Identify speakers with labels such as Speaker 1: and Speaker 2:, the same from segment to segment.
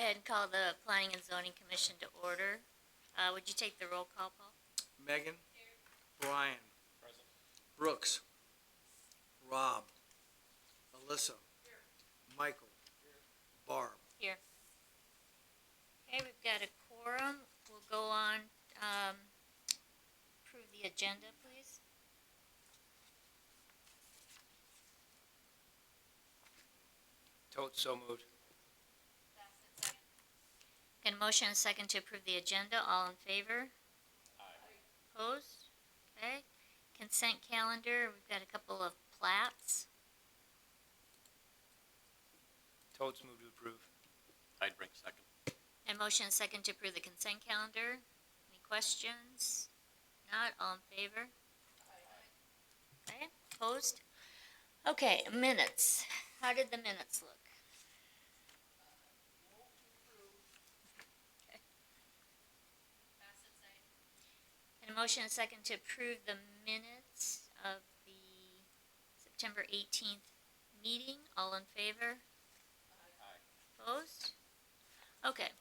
Speaker 1: ahead and call the Planning and Zoning Commission to order. Would you take the roll call, Paul?
Speaker 2: Megan. Brian. Present. Brooks. Rob. Alyssa. Here. Michael. Here. Barb.
Speaker 1: Here. Okay, we've got a quorum. We'll go on, approve the agenda, please.
Speaker 2: Totes so moved.
Speaker 1: Got a motion and a second to approve the agenda. All in favor? Aye. Opposed? Okay. Consent calendar, we've got a couple of plats.
Speaker 2: Totes moved to approve.
Speaker 3: I'd bring second.
Speaker 1: And motion and second to approve the consent calendar. Any questions? Not, all in favor? Aye. Okay, opposed? Okay, minutes. How did the minutes look? Okay. And a motion and second to approve the minutes of the September 18th meeting. All in favor? Aye. Opposed? Okay.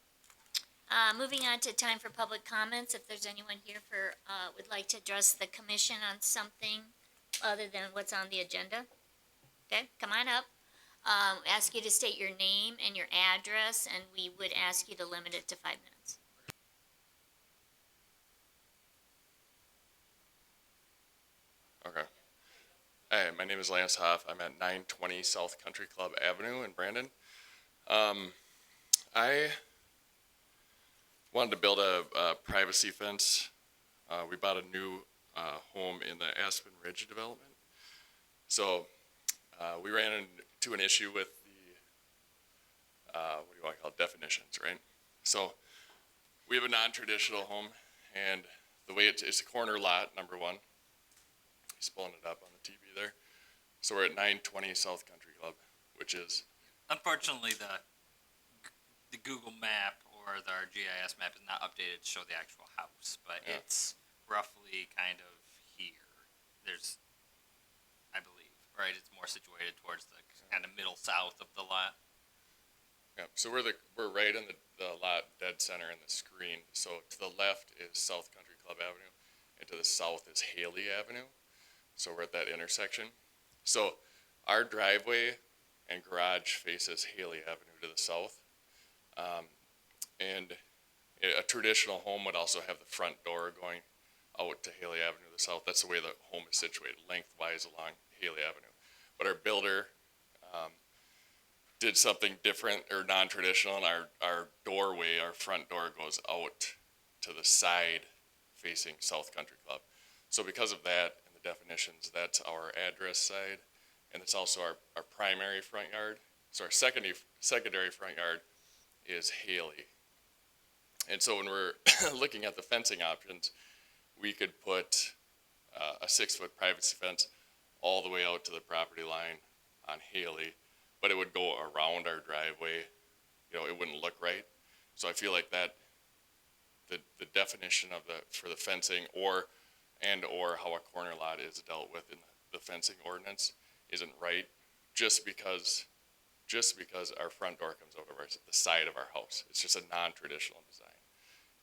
Speaker 1: Moving on to time for public comments. If there's anyone here would like to address the commission on something other than what's on the agenda, okay, come on up. Ask you to state your name and your address, and we would ask you to limit it to 5 minutes.
Speaker 4: Okay. Hey, my name is Lance Hoff. I'm at 920 South Country Club Avenue in Brandon. I wanted to build a privacy fence. We bought a new home in the Aspen Ridge development. So we ran into an issue with the, what do you want to call it, definitions, right? So we have a non-traditional home, and the way it's a corner lot, number one. He's pulling it up on the TV there. So we're at 920 South Country Club, which is...
Speaker 3: Unfortunately, the Google map or our GIS map is not updated to show the actual house, but
Speaker 4: Yeah.
Speaker 3: It's roughly kind of here. There's, I believe, right? It's more situated towards the kind of middle south of the lot.
Speaker 4: Yeah, so we're right in the lot dead center in the screen. So to the left is South Country Club Avenue, and to the south is Haley Avenue. So we're at that intersection. So our driveway and garage faces Haley Avenue to the south. And a traditional home would also have the front door going out to Haley Avenue to the south. That's the way the home is situated, lengthwise along Haley Avenue. But our builder did something different or non-traditional, and our doorway, our front door goes out to the side facing South Country Club. So because of that, and the definitions, that's our address side, and it's also our primary front yard. So our secondary front yard is Haley. And so when we're looking at the fencing options, we could put a 6-foot privacy fence all the way out to the property line on Haley, but it would go around our driveway. You know, it wouldn't look right. So I feel like that the definition of for the fencing or how a corner lot is dealt with in the fencing ordinance isn't right, just because our front door comes out of the side of our house. It's just a non-traditional design,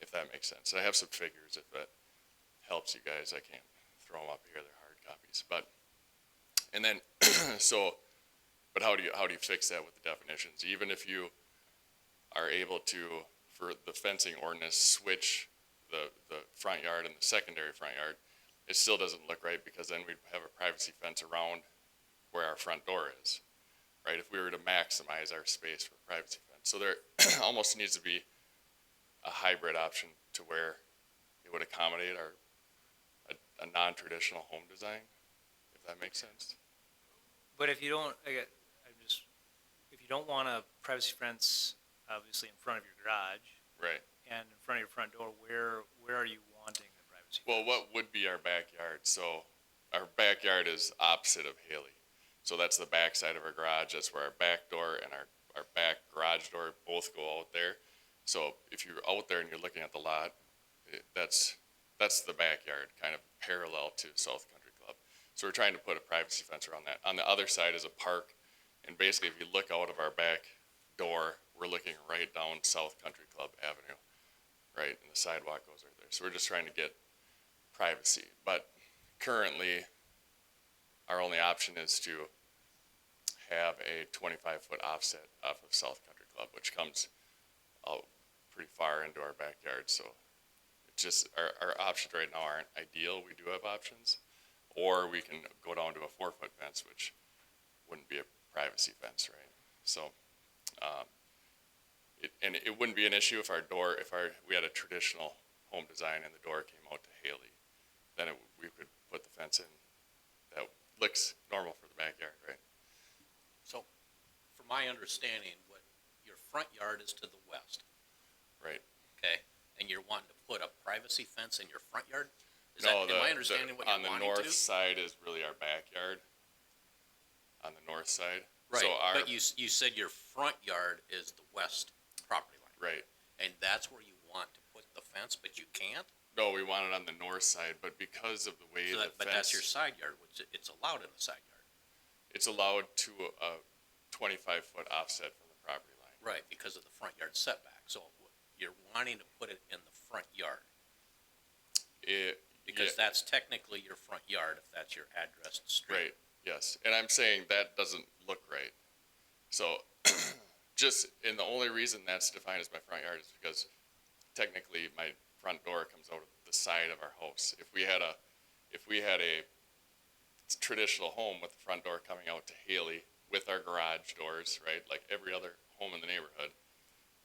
Speaker 4: if that makes sense. And I have some figures if that helps you guys. I can't throw them up here; they're hard copies. But how do you fix that with the definitions? Even if you are able to, for the fencing ordinance, switch the front yard and the secondary front yard, it still doesn't look right, because then we'd have a privacy fence around where our front door is, right? If we were to maximize our space for privacy fence. So there almost needs to be a hybrid option to where it would accommodate a non-traditional home design, if that makes sense.
Speaker 5: But if you don't, if you don't want a privacy fence, obviously in front of your garage,
Speaker 4: Right.
Speaker 5: and in front of your front door, where are you wanting the privacy fence?
Speaker 4: Well, what would be our backyard? So our backyard is opposite of Haley. So that's the back side of our garage. That's where our back door and our back garage door both go out there. So if you're out there and you're looking at the lot, that's the backyard, kind of parallel to South Country Club. So we're trying to put a privacy fence around that. On the other side is a park, and basically if you look out of our back door, we're looking right down South Country Club Avenue, right, and the sidewalk goes right there. So we're just trying to get privacy. But currently, our only option is to have a 25-foot offset off of South Country Club, which comes out pretty far into our backyard. So it's just, our options right now aren't ideal. We do have options. Or we can go down to a 4-foot fence, which wouldn't be a privacy fence, right? So, it wouldn't be an issue if we had a traditional home design and the door came out to Haley, then we could put the fence in that looks normal for the backyard, right?
Speaker 6: So, from my understanding, what your front yard is to the west,
Speaker 4: Right.
Speaker 6: okay? And you're wanting to put a privacy fence in your front yard? Is
Speaker 4: No,
Speaker 6: that, am I understanding what you're
Speaker 4: on the
Speaker 6: wanting
Speaker 4: north
Speaker 6: to?
Speaker 4: side is really our backyard. On the north side.
Speaker 6: Right,
Speaker 4: So our,
Speaker 6: but you said your front yard is the west property line.
Speaker 4: right.
Speaker 6: And that's where you want to put the fence, but you can't?
Speaker 4: No, we want it on the north side, but because of the way
Speaker 6: So
Speaker 4: the
Speaker 6: that, but that's your
Speaker 4: fence,
Speaker 6: side yard, which it's allowed in the side yard.
Speaker 4: it's allowed to a 25-foot offset from the property line.
Speaker 6: Right, because of the front yard setback. So you're wanting to put it in the front yard. Because
Speaker 4: Yeah,
Speaker 6: that's technically your front yard if that's your addressed street.
Speaker 4: right, yes. And I'm saying that doesn't look right. So and the only reason that's defined as my front yard is because technically my front door comes out of the side of our house. If we had a traditional home with the front door coming out to Haley with our garage doors, right, like every other home in the neighborhood,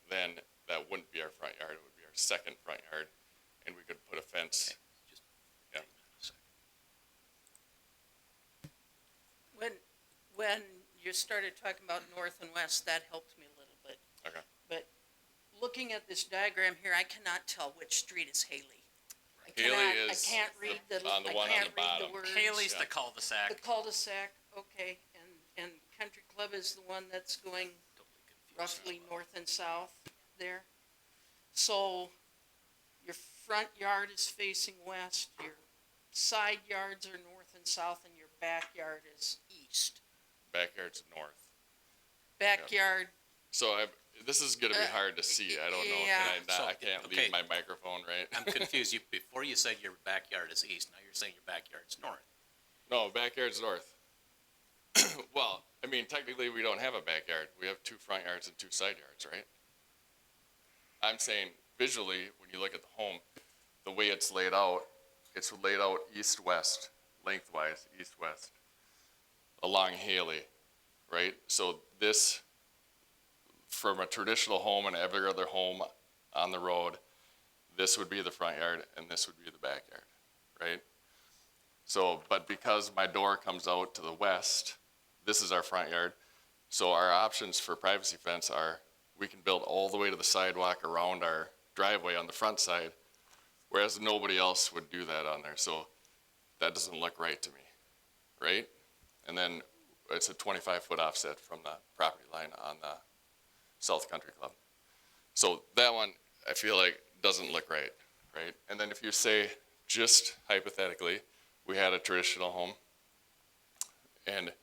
Speaker 4: then that wouldn't be our front yard. It would be our second front yard, and we could put a fence.
Speaker 6: Okay, just
Speaker 4: Yeah.
Speaker 6: hang on a second.
Speaker 7: When you started talking about north and west, that helped me a little bit.
Speaker 4: Okay.
Speaker 7: But looking at this diagram here, I cannot tell which street is Haley.
Speaker 4: Haley is
Speaker 7: I can't read the,
Speaker 4: on the
Speaker 7: I
Speaker 4: one on
Speaker 7: can't
Speaker 4: the
Speaker 7: read
Speaker 4: bottom.
Speaker 7: the words.
Speaker 3: Haley's
Speaker 4: Yeah.
Speaker 3: the cul-de-sac.
Speaker 7: The cul-de-sac, okay, and Country Club is the one that's going
Speaker 6: Totally confused.
Speaker 7: roughly north and south there. So your front yard is facing west, your side yards are north and south, and your backyard is east.
Speaker 4: Backyard's north.
Speaker 7: Backyard,
Speaker 4: So this is gonna be hard to see. I don't know.
Speaker 7: Yeah.
Speaker 6: So,
Speaker 4: I can't
Speaker 6: okay.
Speaker 4: leave my microphone, right?
Speaker 6: I'm confused. Before you said your backyard is east, now you're saying your backyard's north.
Speaker 4: No, backyard's north. Well, I mean, technically, we don't have a backyard. We have 2 front yards and 2 side yards, right? I'm saying visually, when you look at the home, the way it's laid out east-west, lengthwise, east-west, along Haley, right? So this, from a traditional home and every other home on the road, this would be the front yard and this would be the backyard, right? So, but because my door comes out to the west, this is our front yard. So our options for privacy fence are, we can build all the way to the sidewalk around our driveway on the front side, whereas nobody else would do that on there. So that doesn't look right to me, right? And then it's a 25-foot offset from the property line on the South Country Club. So that one, I feel like, doesn't look right, right? And then if you say, just hypothetically, we had a traditional home and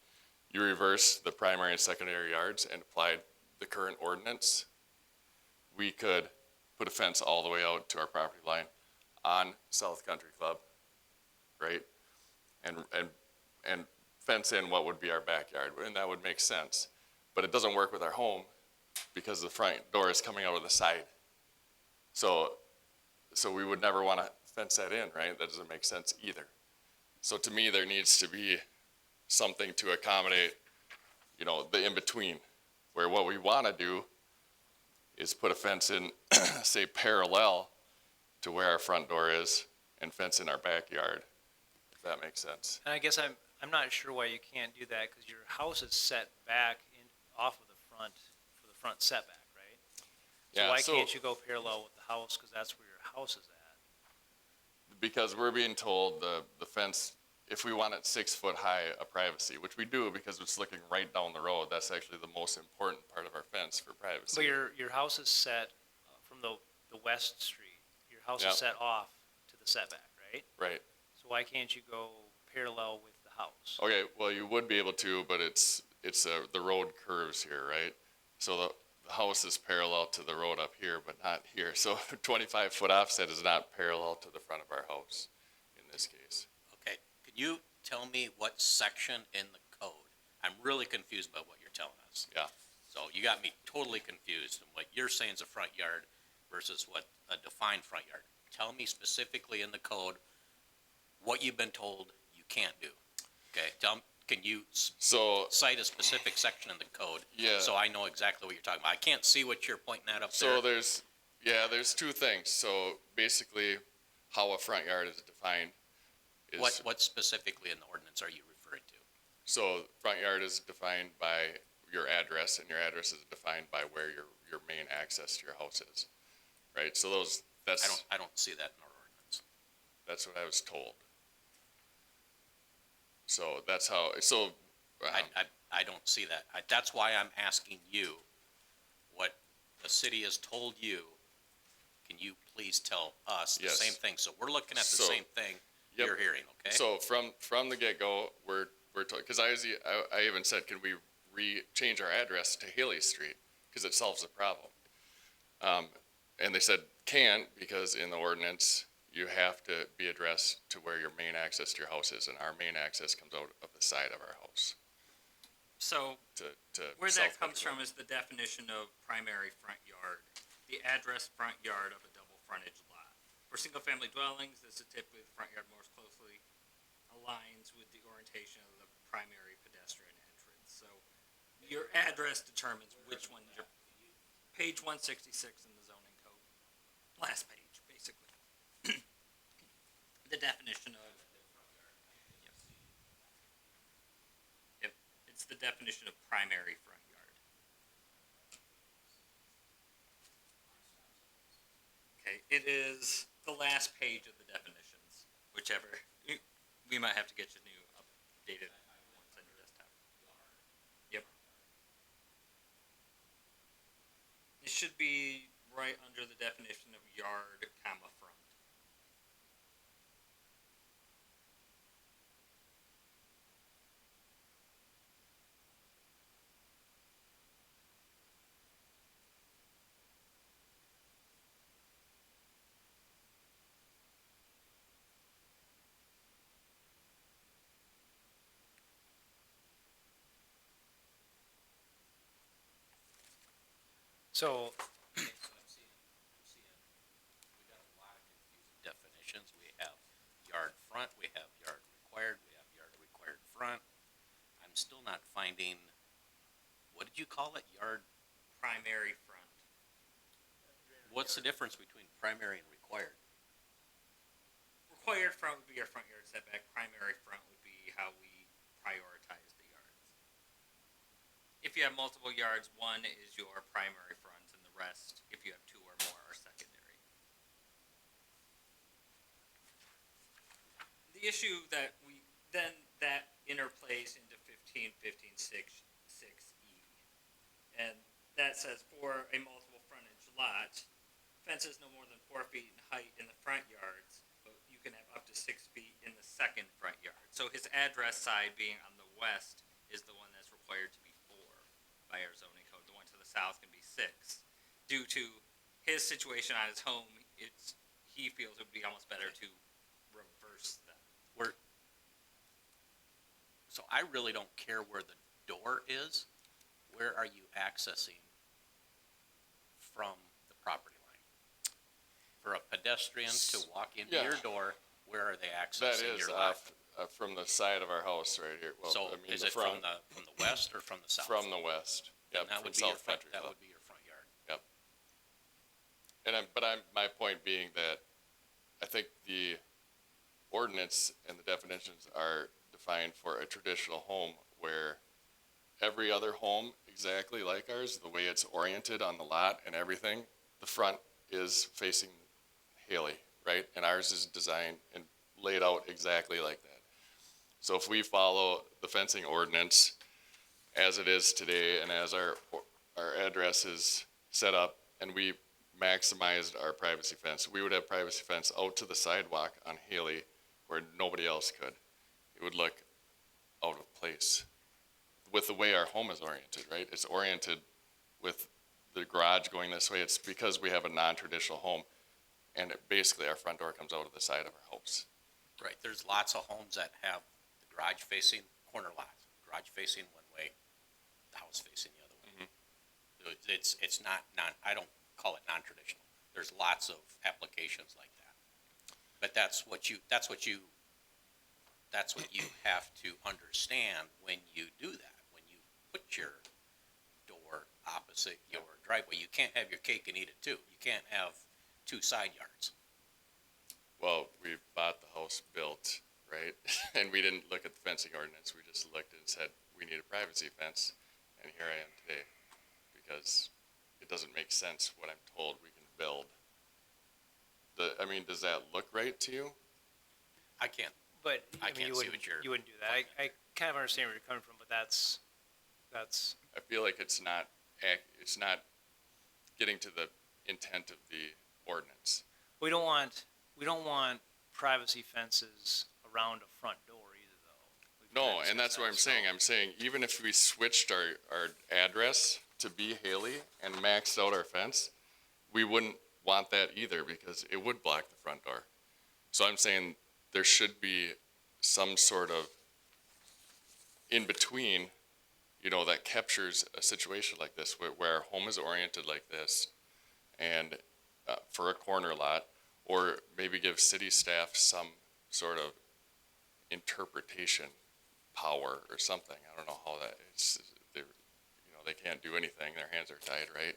Speaker 4: you reverse the primary and secondary yards and applied the current ordinance, we could put a fence all the way out to our property line on South Country Club, right? And fence in what would be our backyard, and that would make sense. But it doesn't work with our home because the front door is coming out of the side. So we would never want to fence that in, right? That doesn't make sense either. So to me, there needs to be something to accommodate, the in-between, where what we want to do is put a fence in, say, parallel to where our front door is and fence in our backyard, if that makes sense.
Speaker 5: And I guess I'm not sure why you can't do that, because your house is set back off of the front, for the front setback, right? So
Speaker 4: Yeah,
Speaker 5: why
Speaker 4: so-
Speaker 5: can't you go parallel with the house, because that's where your house is at?
Speaker 4: Because we're being told the fence, if we want it 6 foot high of privacy, which we do because it's looking right down the road, that's actually the most important part of our fence for privacy.
Speaker 5: But your house is set from the west street, your house
Speaker 4: Yep.
Speaker 5: is set off to the setback, right?
Speaker 4: Right.
Speaker 5: So why can't you go parallel with the house?
Speaker 4: Okay, well, you would be able to, but the road curves here, right? So the house is parallel to the road up here, but not here. So 25-foot offset is not parallel to the front of our house in this case.
Speaker 6: Okay, can you tell me what section in the code? I'm really confused by what you're telling us.
Speaker 4: Yeah.
Speaker 6: So you got me totally confused in what you're saying is a front yard versus what a defined front yard. Tell me specifically in the code what you've been told you can't do. Okay, can you
Speaker 4: So,
Speaker 6: cite a specific section in the code?
Speaker 4: Yeah.
Speaker 6: So I know exactly what you're talking about. I can't see what you're pointing at up
Speaker 4: so
Speaker 6: there.
Speaker 4: there's two things. So basically, how a front yard is defined is.
Speaker 6: What specifically in the ordinance are you referring to?
Speaker 4: So front yard is defined by your address, and your address is defined by where your main access to your house is, right? So
Speaker 6: I don't see that in our ordinance.
Speaker 4: that's what I was told. So that's how,
Speaker 6: I don't see that. That's why I'm asking you what the city has told you. Can you please tell us the
Speaker 4: Yes.
Speaker 6: same thing? So we're looking at the
Speaker 4: So-
Speaker 6: same thing
Speaker 4: Yep.
Speaker 6: you're hearing, okay?
Speaker 4: So from the get-go, we're told, because I even said, can we change our address to Haley Street? Because it solves the problem. And they said, can't, because in the ordinance, you have to be addressed to where your main access to your house is, and our main access comes out of the side of our house
Speaker 8: So
Speaker 4: to
Speaker 8: where
Speaker 4: South
Speaker 8: that comes
Speaker 4: Country
Speaker 8: from is the definition of primary front yard, the address front yard of a double frontage lot. For single-family dwellings, this is typically the front yard most closely aligns with the orientation of the primary pedestrian entrance. So your address determines which one your page 166 in the zoning code, last page, basically. The definition of. Yep, it's the definition of primary front yard. Okay, it is the last page of the definitions, whichever. We might have to get you new updated ones on your desktop. Yep. It should be right under the definition of yard, comma, front.
Speaker 5: So,
Speaker 6: Okay, so I'm seeing, we got a lot of confusing definitions. We have yard front, we have yard required, we have yard required front. I'm still not finding, what did you call it? Yard,
Speaker 8: Primary front.
Speaker 6: what's the difference between primary and required?
Speaker 8: Required front would be our front yard setback. Primary front would be how we prioritize the yards. If you have multiple yards, one is your primary front, and the rest, if you have two or more, are secondary. The issue that that interplays into 15-15-6-6E, and that says for a multiple frontage lot, fences no more than 4 feet in height in the front yards, but you can have up to 6 feet in the second front yard. So his address side being on the west is the one that's required to be 4 by our zoning code. The one to the south can be 6. Due to his situation on his home, he feels it would be almost better to reverse them.
Speaker 6: So I really don't care where the door is. Where are you accessing from the property line? For a pedestrian to walk into
Speaker 4: Yeah.
Speaker 6: your door, where are they
Speaker 4: That
Speaker 6: accessing
Speaker 4: is
Speaker 6: your lot?
Speaker 4: from the side of our house right here. Well,
Speaker 6: So
Speaker 4: I mean,
Speaker 6: is
Speaker 4: the
Speaker 6: it
Speaker 4: front,
Speaker 6: from the west or from the south?
Speaker 4: from the west.
Speaker 6: Then
Speaker 4: Yep,
Speaker 6: that
Speaker 4: from
Speaker 6: would be your
Speaker 4: South
Speaker 6: front,
Speaker 4: Country
Speaker 6: that
Speaker 4: Club.
Speaker 6: would be your front yard.
Speaker 4: My point being that I think the ordinance and the definitions are defined for a traditional home where every other home, exactly like ours, the way it's oriented on the lot and everything, the front is facing Haley, right? And ours is designed and laid out exactly like that. So if we follow the fencing ordinance as it is today and as our address is set up and we maximized our privacy fence, we would have privacy fence out to the sidewalk on Haley where nobody else could. It would look out of place with the way our home is oriented, right? It's oriented with the garage going this way, it's because we have a non-traditional home. And basically our front door comes out of the side of our house.
Speaker 6: Right, there's lots of homes that have the garage facing, corner lots, garage facing one way, the house facing the other way. It's not, I don't call it non-traditional. There's lots of applications like that. But that's what you have to understand when you do that. When you put your door opposite your driveway, you can't have your cake and eat it too. You can't have two side yards.
Speaker 4: Well, we bought the house built, right? And we didn't look at the fencing ordinance. We just looked and said, we need a privacy fence. And here I am today, because it doesn't make sense what I'm told we can build. Does that look right to you?
Speaker 6: I can't.
Speaker 5: But,
Speaker 6: I
Speaker 5: I mean,
Speaker 6: can't
Speaker 5: you
Speaker 6: see
Speaker 5: wouldn't,
Speaker 6: what you're
Speaker 5: you wouldn't do that. I kind of understand where you're coming from, but that's,
Speaker 4: I feel like it's not getting to the intent of the ordinance.
Speaker 5: we don't want privacy fences around a front door either, though.
Speaker 4: No, and that's what I'm saying. I'm saying even if we switched our address to be Haley and maxed out our fence, we wouldn't want that either because it would block the front door. So I'm saying there should be some sort of in between, that captures a situation like this where our home is oriented like this and for a corner lot, or maybe give city staff some sort of interpretation power or something. I don't know how that is. They can't do anything. Their hands are tied, right?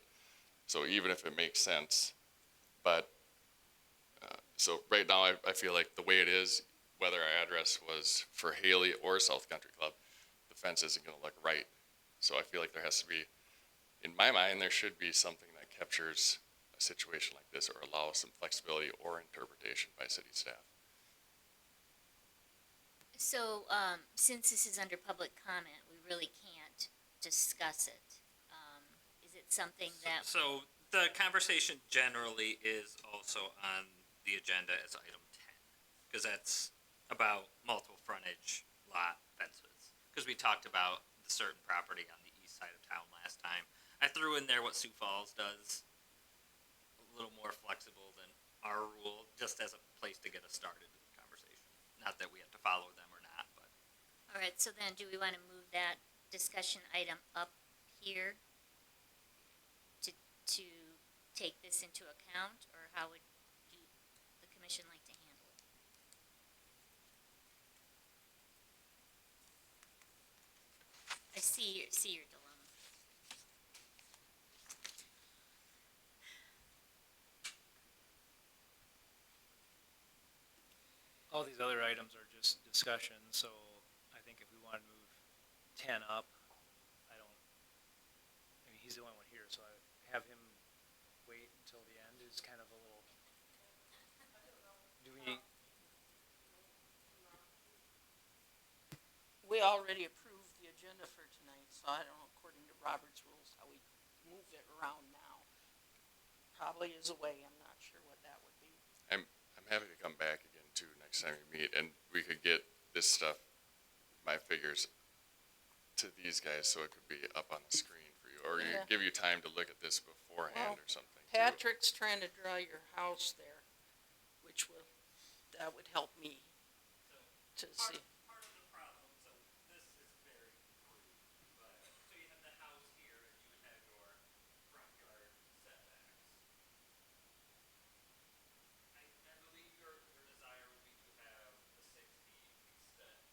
Speaker 4: So even if it makes sense, but so right now I feel like the way it is, whether our address was for Haley or South Country Club, the fence isn't going to look right. So I feel like there has to be, in my mind, there should be something that captures a situation like this or allows some flexibility or interpretation by city staff.
Speaker 1: So, since this is under public comment, we really can't discuss it. Is it something that,
Speaker 8: So the conversation generally is also on the agenda as item 10, because that's about multiple frontage lot fences. Because we talked about the certain property on the east side of town last time. I threw in there what Sioux Falls does, a little more flexible than our rule, just as a place to get us started in the conversation. Not that we have to follow them or not, but.
Speaker 1: all right, so then do we want to move that discussion item up here to take this into account, or how would the commission like to handle it? I see your dilemma.
Speaker 5: all these other items are just discussion, so I think if we want to move 10 up, he's the only one here, so I have him wait until the end is kind of a little,
Speaker 7: We already approved the agenda for tonight, so I don't know, according to Robert's rules, how we move it around now. Probably is a way, I'm not sure what that would be.
Speaker 4: I'm happy to come back again too next time we meet, and we could get this stuff, my figures, to these guys so it could be up on the screen for you, or
Speaker 7: Yeah.
Speaker 4: give you time to look at this beforehand
Speaker 7: Well,
Speaker 4: or something. too.
Speaker 7: Patrick's trying to draw your house there, that would help me to see.
Speaker 8: Part of the problem, so this is very crude, but, so you have the house here and you would have your front yard setbacks. I believe your desire would be to have the 6 feet extend.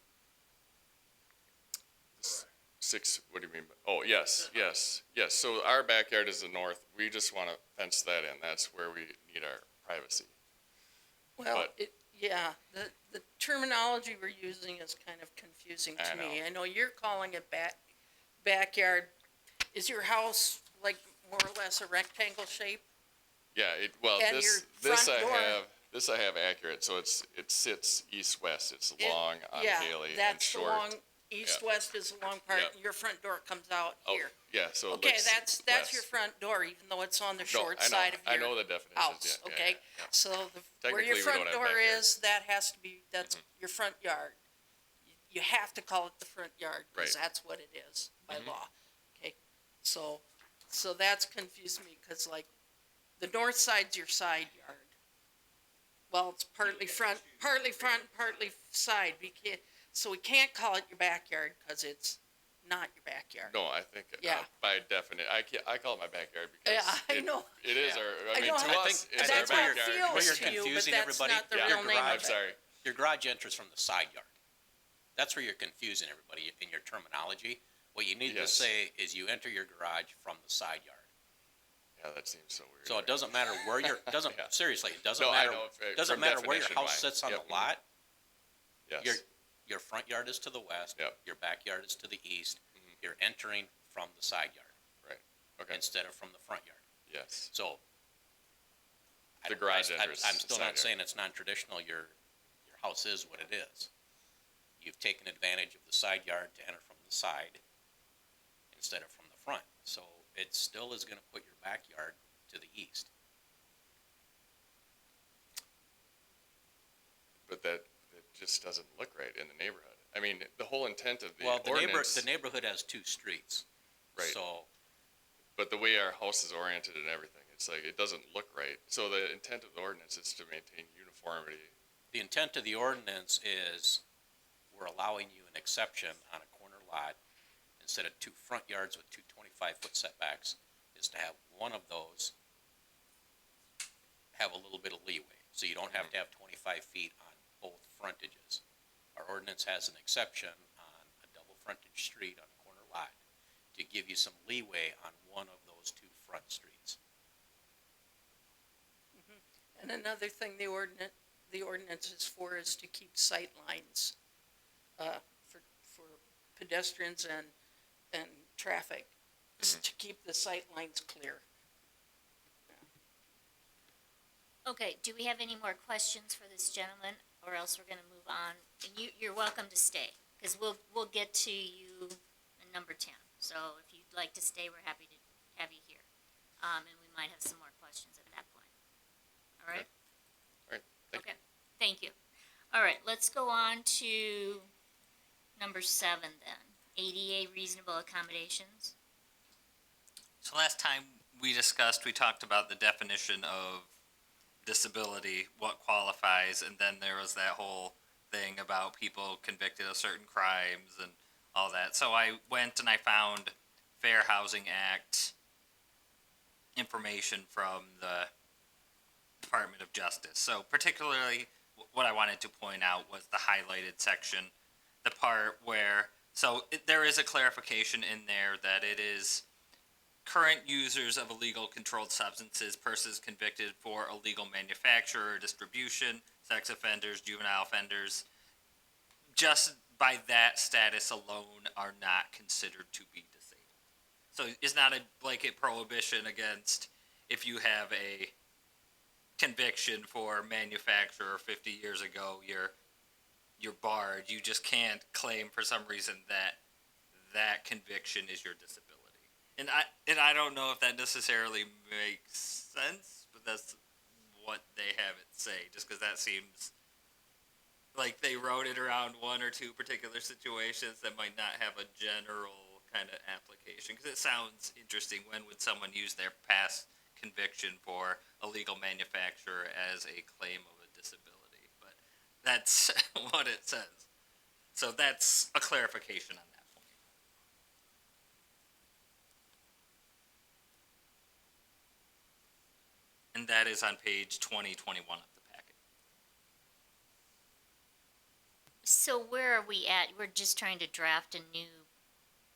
Speaker 4: Six, what do you mean? Oh, yes. So our backyard is the north. We just want to fence that in. That's where we need our privacy.
Speaker 7: Well,
Speaker 4: But-
Speaker 7: the terminology we're using is kind of confusing to
Speaker 4: I
Speaker 7: me.
Speaker 4: know.
Speaker 7: I know you're calling it backyard. Is your house like more or less a rectangle shape?
Speaker 4: Yeah,
Speaker 7: And your
Speaker 4: this I have accurate. So it sits east-west. It's long on
Speaker 7: Yeah,
Speaker 4: Haley and
Speaker 7: that's the
Speaker 4: short.
Speaker 7: long, east-west is the long part,
Speaker 4: Yeah.
Speaker 7: and your front door comes out
Speaker 4: Oh,
Speaker 7: here.
Speaker 4: yeah, so it
Speaker 7: Okay,
Speaker 4: looks
Speaker 7: that's
Speaker 4: west.
Speaker 7: your front door, even though it's on the
Speaker 4: No,
Speaker 7: short
Speaker 4: I know.
Speaker 7: side of
Speaker 4: I
Speaker 7: your
Speaker 4: know the definitions.
Speaker 7: house,
Speaker 4: Yeah,
Speaker 7: okay?
Speaker 4: yeah.
Speaker 7: So where
Speaker 4: Technically,
Speaker 7: your
Speaker 4: we
Speaker 7: front
Speaker 4: don't have
Speaker 7: door
Speaker 4: backyard. Mm-hmm.
Speaker 7: is, that's your front yard. You have to call it the front yard, because
Speaker 4: Right.
Speaker 7: that's what it is by
Speaker 4: Mhm.
Speaker 7: law, okay? So So that's confused me, cause like, the north side's your side yard. Well, it's partly front, partly side, so we can't call it your backyard, cause it's not your backyard.
Speaker 4: No, I think,
Speaker 7: Yeah.
Speaker 4: by definition, I call it my backyard
Speaker 7: Yeah,
Speaker 4: because
Speaker 7: I know.
Speaker 4: it is
Speaker 6: Yeah.
Speaker 4: our,
Speaker 7: I
Speaker 4: I mean,
Speaker 7: know.
Speaker 4: to
Speaker 7: I
Speaker 4: us,
Speaker 6: think
Speaker 4: it's
Speaker 7: That's
Speaker 4: our
Speaker 7: how it
Speaker 4: backyard.
Speaker 6: Where
Speaker 7: feels
Speaker 6: you're
Speaker 7: to you, but
Speaker 6: confusing
Speaker 7: that's
Speaker 6: everybody-
Speaker 7: not the
Speaker 4: Yeah.
Speaker 7: real name
Speaker 4: I'm
Speaker 7: of it.
Speaker 4: sorry.
Speaker 6: Your garage enters from the side yard. That's where you're confusing everybody in your terminology. What you need to
Speaker 4: Yes.
Speaker 6: say is you enter your garage from the side yard.
Speaker 4: Yeah, that seems so weird.
Speaker 6: So it doesn't matter where your, doesn't,
Speaker 4: Yeah.
Speaker 6: seriously, it doesn't
Speaker 4: No, I
Speaker 6: matter,
Speaker 4: know,
Speaker 6: doesn't
Speaker 4: from
Speaker 6: matter where your
Speaker 4: definition
Speaker 6: house
Speaker 4: why.
Speaker 6: sits on
Speaker 4: Yep.
Speaker 6: the lot.
Speaker 4: Yes.
Speaker 6: Your front yard is to the west.
Speaker 4: Yep.
Speaker 6: Your backyard is to the east.
Speaker 4: Mhm.
Speaker 6: You're entering from the side yard
Speaker 4: Okay,
Speaker 6: instead of from the front yard.
Speaker 4: yes.
Speaker 6: So. I
Speaker 4: The
Speaker 6: don't-
Speaker 4: garage
Speaker 6: I'm
Speaker 4: enters
Speaker 6: still
Speaker 4: side
Speaker 6: not
Speaker 4: yard.
Speaker 6: saying it's non-traditional. Your house is what it is. You've taken advantage of the side yard to enter from the side instead of from the front. So it still is gonna put your backyard to the east.
Speaker 4: But that just doesn't look right in the neighborhood. I mean, the whole intent of the
Speaker 6: Well,
Speaker 4: ordinance,
Speaker 6: the neighborhood has two streets.
Speaker 4: Right.
Speaker 6: So,
Speaker 4: but the way our house is oriented and everything, it's like, it doesn't look right. So the intent of the ordinance is to maintain uniformity.
Speaker 6: the intent of the ordinance is we're allowing you an exception on a corner lot instead of two front yards with two 25-foot setbacks, is to have one of those have a little bit of leeway. So you don't have to have 25 feet on both frontages. Our ordinance has an exception on a double frontage street on a corner lot to give you some leeway on one of those two front streets.
Speaker 7: And another thing the ordinance is for is to keep sight lines, for pedestrians and traffic, to keep the sight lines clear.
Speaker 1: Okay, do we have any more questions for this gentleman, or else we're gonna move on? And you're welcome to stay, because we'll get to you in number 10. So if you'd like to stay, we're happy to have you here. And we might have some more questions at that point. All right?
Speaker 4: All right, thank you.
Speaker 1: Okay, thank you. All right, let's go on to number 7 then. ADA reasonable accommodations.
Speaker 3: So last time we discussed, we talked about the definition of disability, what qualifies, and then there was that whole thing about people convicted of certain crimes and all that. So I went and I found Fair Housing Act information from the Department of Justice. So particularly what I wanted to point out was the highlighted section, the part where, there is a clarification in there that it is current users of illegal controlled substances, persons convicted for illegal manufacture or distribution, sex offenders, juvenile offenders, just by that status alone are not considered to be disabled. So it's not a blanket prohibition against if you have a conviction for manufacture 50 years ago, you're barred. You just can't claim for some reason that conviction is your disability. And I don't know if that necessarily makes sense, but that's what they have it say, just because that seems like they wrote it around one or two particular situations that might not have a general kind of application. Because it sounds interesting. When would someone use their past conviction for illegal manufacture as a claim of a disability? But that's what it says. So that's a clarification on that. And that is on page 2021 of the packet.
Speaker 1: So where are we at? We're just trying to draft a new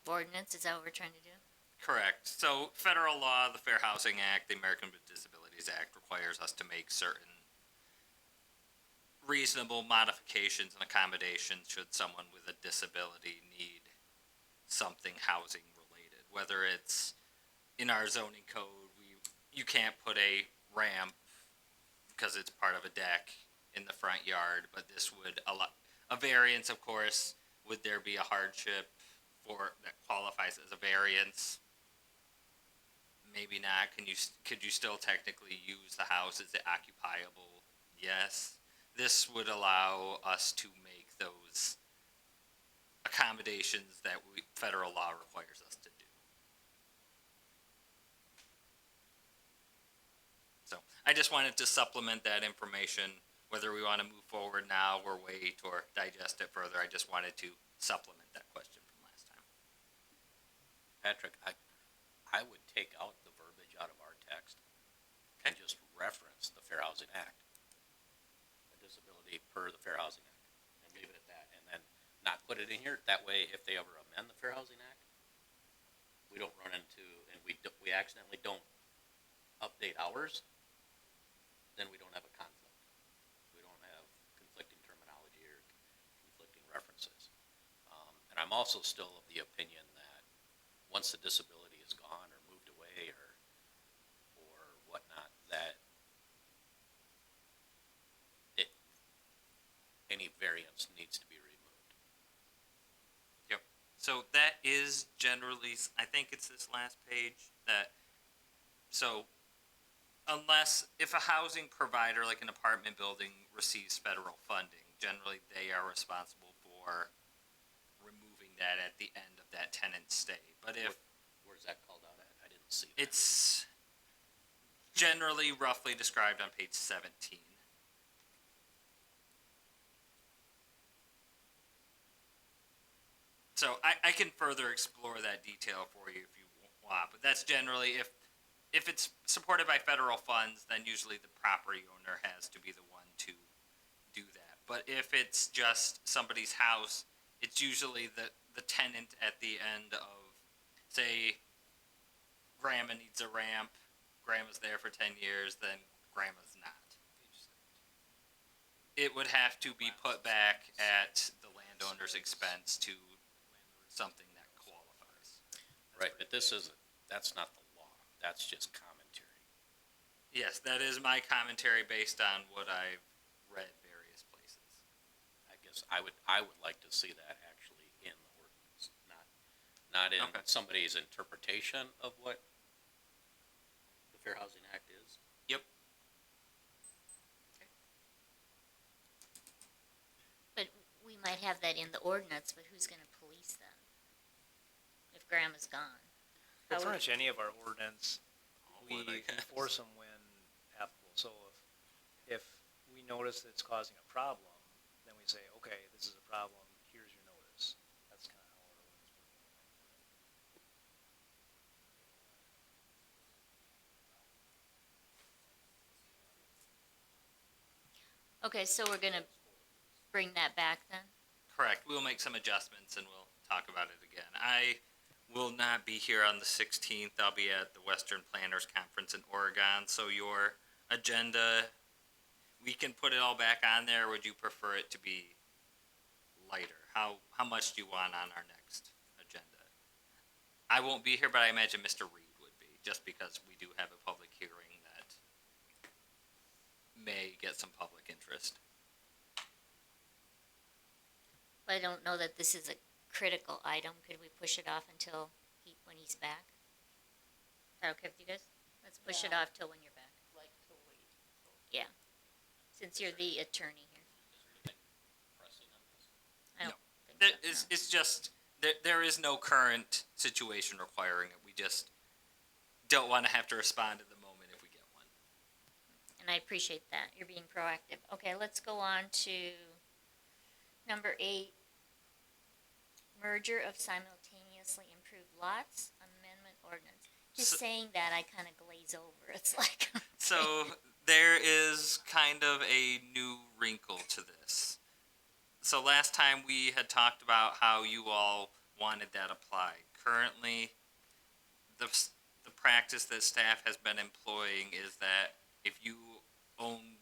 Speaker 1: ordinance, is that what we're trying to do?
Speaker 3: Correct. So federal law, the Fair Housing Act, the American with Disabilities Act requires us to make certain reasonable modifications and accommodations should someone with a disability need something housing related. Whether it's in our zoning code, you can't put a ramp because it's part of a deck in the front yard, but this would allow a variance, of course. Would there be a hardship for that qualifies as a variance? Maybe not. Could you still technically use the house? Is it occupiable? Yes. This would allow us to make those accommodations that federal law requires us to do. I just wanted to supplement that information, whether we want to move forward now or wait or digest it further. I just wanted to supplement that question from last time.
Speaker 6: Patrick, I would take out the verbiage out of our text and just reference the Fair Housing Act. A disability per the Fair Housing Act, and leave it at that, and then not put it in here. That way, if they ever amend the Fair Housing Act, we don't run into, and we accidentally don't update ours, then we don't have a conflict. We don't have conflicting terminology or conflicting references. And I'm also still of the opinion that once the disability is gone or moved away or whatnot, that any variance needs to be removed.
Speaker 3: Yep. So that is generally, I think it's this last page that, so unless, if a housing provider like an apartment building receives federal funding, generally they are responsible for removing that at the end of that tenant's stay. But if
Speaker 6: Where's that called out at? I didn't see that.
Speaker 3: it's generally roughly described on page 17. So I can further explore that detail for you if you want, but that's generally if it's supported by federal funds, then usually the property owner has to be the one to do that. But if it's just somebody's house, it's usually the tenant at the end of, say, grandma needs a ramp, grandma's there for 10 years, then grandma's not. It would have to be put back at the landowner's expense to something that qualifies.
Speaker 6: Right, but that's not the law. That's just commentary.
Speaker 3: Yes, that is my commentary based on what I've read various places.
Speaker 6: I guess I would like to see that actually in the ordinance, not in
Speaker 3: Okay.
Speaker 6: somebody's interpretation of what the Fair Housing Act is.
Speaker 3: Yep.
Speaker 1: But we might have that in the ordinance, but who's gonna police them? If grandma's gone?
Speaker 5: Well,
Speaker 1: How
Speaker 5: pretty
Speaker 1: would-
Speaker 5: much any of our ordinance, we
Speaker 3: would, I guess.
Speaker 5: enforce them when applicable. So if we notice that it's causing a problem, then we say, okay, this is a problem, here's your notice. That's kind of how our ordinance works.
Speaker 1: Okay, so we're gonna bring that back then?
Speaker 3: Correct. We'll make some adjustments and we'll talk about it again. I will not be here on the 16th. I'll be at the Western Planners Conference in Oregon. So your agenda, we can put it all back on there. Or would you prefer it to be lighter? How much do you want on our next agenda? I won't be here, but I imagine Mr. Reed would be, just because we do have a public hearing that may get some public interest.
Speaker 1: But I don't know that this is a critical item. Could we push it off until when he's back? Is that okay with you guys? Let's push it
Speaker 7: Yeah.
Speaker 1: off till when you're back,
Speaker 7: Like to wait.
Speaker 1: since you're the attorney here.
Speaker 6: Is there anything pressing on this?
Speaker 1: I don't
Speaker 3: No.
Speaker 1: think
Speaker 3: There
Speaker 1: so,
Speaker 3: is,
Speaker 1: no.
Speaker 3: it's just, there is no current situation requiring it. We just don't want to have to respond at the moment if we get one.
Speaker 1: And I appreciate that. You're being proactive. Okay, let's go on to number 8. Merger of simultaneously improved lots amendment ordinance. Just
Speaker 3: So-
Speaker 1: saying that, I kind of glaze over. It's like,
Speaker 3: So there is kind of a new wrinkle to this. So last time we had talked about how you all wanted that applied. Currently, the practice that staff has been employing is that if you own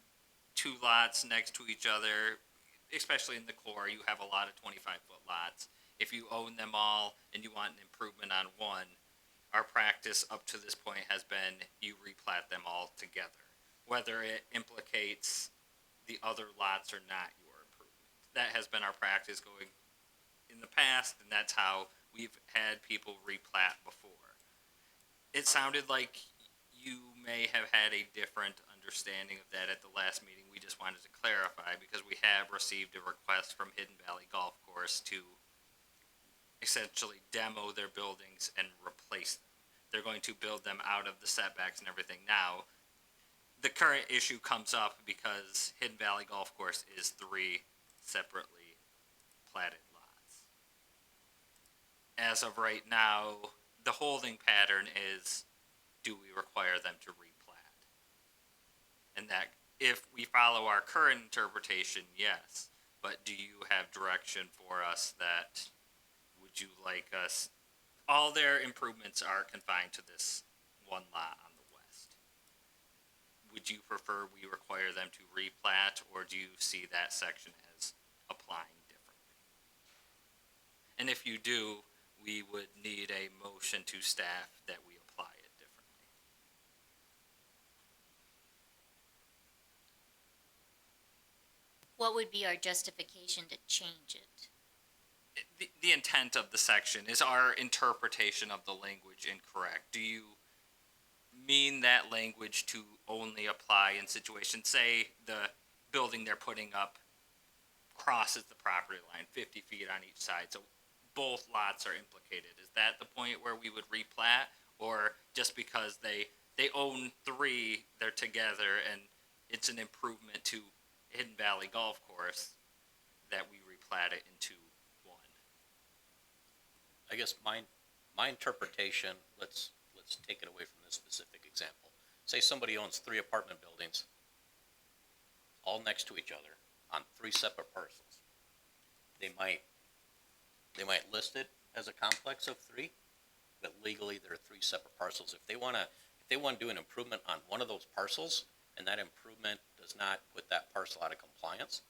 Speaker 3: 2 lots next to each other, especially in the core, you have a lot of 25-foot lots. If you own them all and you want an improvement on one, our practice up to this point has been you replat them all together, whether it implicates the other lots or not your improvement. That has been our practice going in the past, and that's how we've had people replat before. It sounded like you may have had a different understanding of that at the last meeting. We just wanted to clarify because we have received a request from Hidden Valley Golf Course to essentially demo their buildings and replace them. They're going to build them out of the setbacks and everything now. the current issue comes up because Hidden Valley Golf Course is 3 separately platted lots. As of right now, the holding pattern is, do we require them to replat? And that, if we follow our current interpretation, yes, but do you have direction for us that, would you like us, all their improvements are confined to this one lot on the west. Would you prefer we require them to replat, or do you see that section as applying differently? And if you do, we would need a motion to staff that we apply it differently.
Speaker 1: What would be our justification to change it?
Speaker 3: The intent of the section, is our interpretation of the language incorrect? Do you mean that language to only apply in situations, say the building they're putting up crosses the property line 50 feet on each side, so both lots are implicated? Is that the point where we would replat, or just because they own 3, they're together and it's an improvement to Hidden Valley Golf Course that we replat it into one?
Speaker 6: I guess my interpretation, let's take it away from this specific example. Say somebody owns 3 apartment buildings, all next to each other, on 3 separate parcels. They might list it as a complex of 3, but legally there are 3 separate parcels. If they want to do an improvement on one of those parcels, and that improvement does not put that parcel out of compliance,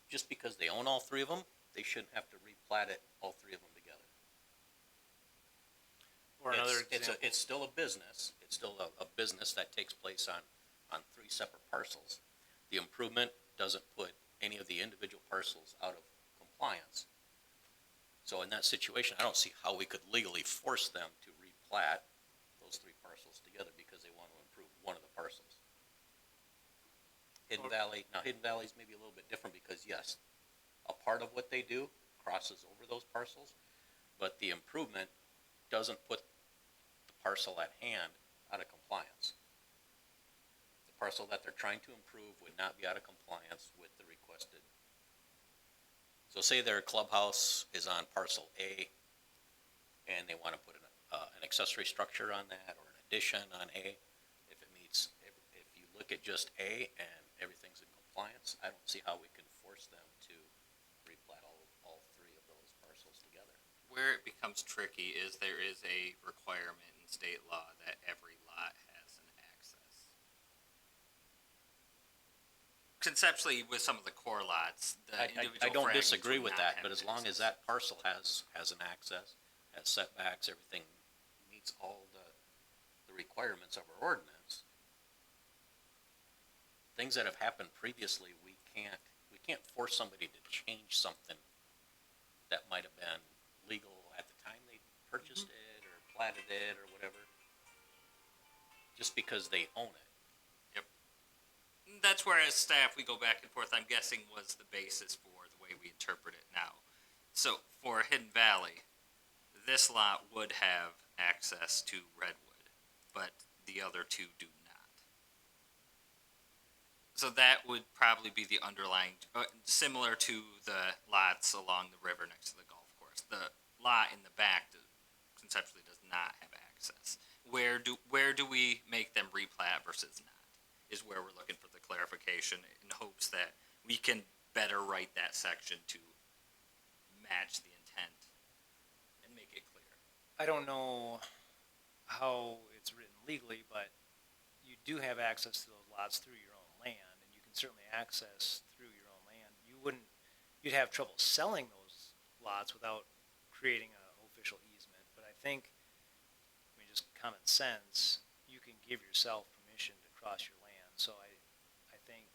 Speaker 6: just because they own all 3 of them, they shouldn't have to replat it, all 3 of them together.
Speaker 5: Or another example.
Speaker 6: It's still a business. It's still a business that takes place on 3 separate parcels. The improvement doesn't put any of the individual parcels out of compliance. So in that situation, I don't see how we could legally force them to replat those 3 parcels together because they want to improve one of the parcels. Hidden Valley is maybe a little bit different because, yes, a part of what they do crosses over those parcels, but the improvement doesn't put the parcel at hand out of compliance. The parcel that they're trying to improve would not be out of compliance with the requested. So say their clubhouse is on parcel A, and they want to put an accessory structure on that, or an addition on A. If you look at just A and everything's in compliance, I don't see how we can force them to replat all 3 of those parcels together.
Speaker 3: Where it becomes tricky is there is a requirement in state law that every lot has an access. Conceptually, with some of the core lots, the individual
Speaker 6: I don't
Speaker 3: fragments
Speaker 6: disagree
Speaker 3: would
Speaker 6: with
Speaker 3: not
Speaker 6: that,
Speaker 3: have
Speaker 6: but as long as
Speaker 3: access.
Speaker 6: that parcel has an access, has setbacks, everything meets all the requirements of our ordinance, things that have happened previously, we can't force somebody to change something that might have been legal at the time they purchased it or platted it or whatever, just because they own it.
Speaker 3: That's where, as staff, we go back and forth, I'm guessing, was the basis for the way we interpret it now. So, for Hidden Valley, this lot would have access to Redwood, but the other 2 do not. So that would probably be the underlying, similar to the lots along the river next to the golf course. The lot in the back conceptually does not have access. Where do we make them replat versus not, is where we're looking for the clarification, in hopes that we can better write that section to match the intent and make it clear.
Speaker 5: I don't know how it's written legally, but you do have access to those lots through your own land, and you can certainly access through your own land. You'd have trouble selling those lots without creating an official easement, but I think, just common sense, you can give yourself permission to cross your land. So I think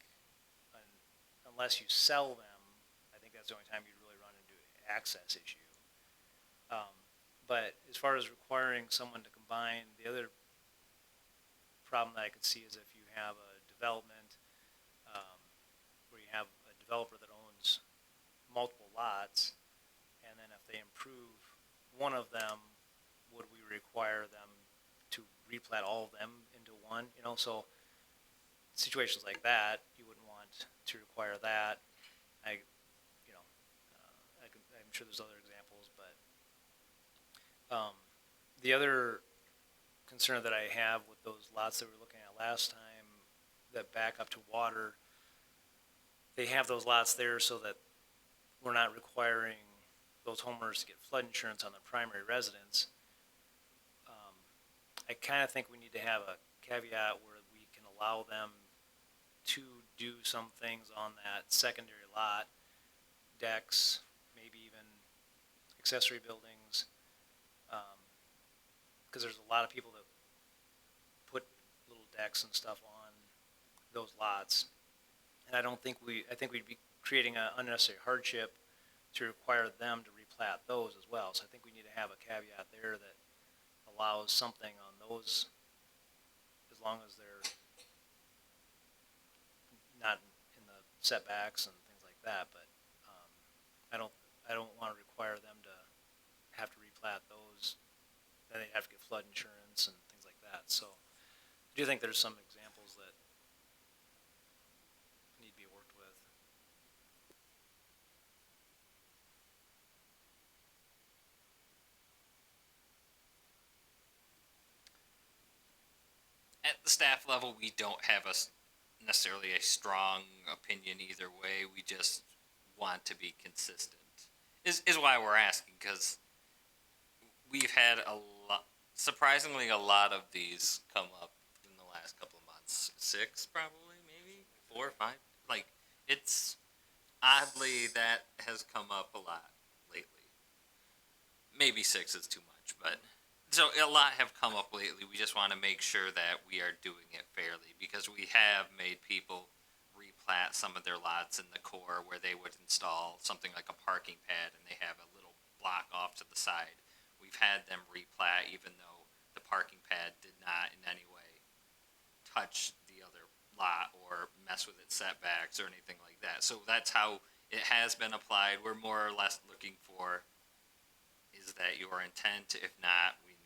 Speaker 5: unless you sell them, I think that's the only time you'd really run into an access issue. But as far as requiring someone to combine, the other problem that I could see is if you have a development where you have a developer that owns multiple lots, and then if they improve one of them, would we require them to replat all of them into one? So situations like that, you wouldn't want to require that. I'm sure there's other examples, but the other concern that I have with those lots that we were looking at last time that back up to water, they have those lots there so that we're not requiring those homeowners to get flood insurance on their primary residence. I kind of think we need to have a caveat where we can allow them to do some things on that secondary lot, decks, maybe even accessory buildings. Because there's a lot of people that put little decks and stuff on those lots. And I think we'd be creating an unnecessary hardship to require them to replat those as well. So I think we need to have a caveat there that allows something on those as long as they're not in the setbacks and things like that. But I don't want to require them to have to replat those. Then they have to get flood insurance and things like that. So I do think there's some examples that need to be worked with.
Speaker 3: At the staff level, we don't have necessarily a strong opinion either way. We just want to be consistent. Is why we're asking, because we've had surprisingly a lot of these come up in the last couple of months. 6 probably, maybe 4 or 5. Like, it's oddly that has come up a lot lately. Maybe 6 is too much, but so a lot have come up lately. We just want to make sure that we are doing it fairly, because we have made people replat some of their lots in the core where they would install something like a parking pad and they have a little block off to the side. We've had them replat even though the parking pad did not in any way touch the other lot or mess with its setbacks or anything like that. So that's how it has been applied. We're more or less looking for, is that your intent? If not, we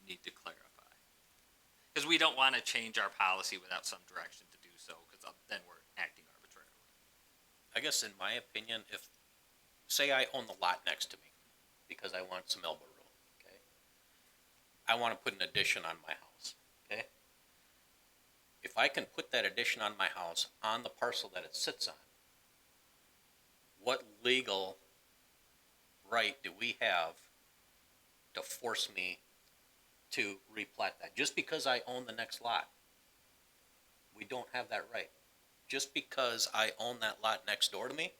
Speaker 3: need to clarify. Because we don't want to change our policy without some direction to do so, because then we're acting arbitrarily.
Speaker 9: I guess in my opinion, if, say I own the lot next to me, because I want some elbow room, okay? I want to put an addition on my house, okay? If I can put that addition on my house on the parcel that it sits on, what legal right do we have to force me to replat that? Just because I own the next lot, we don't have that right. Just because I own that lot next door to me,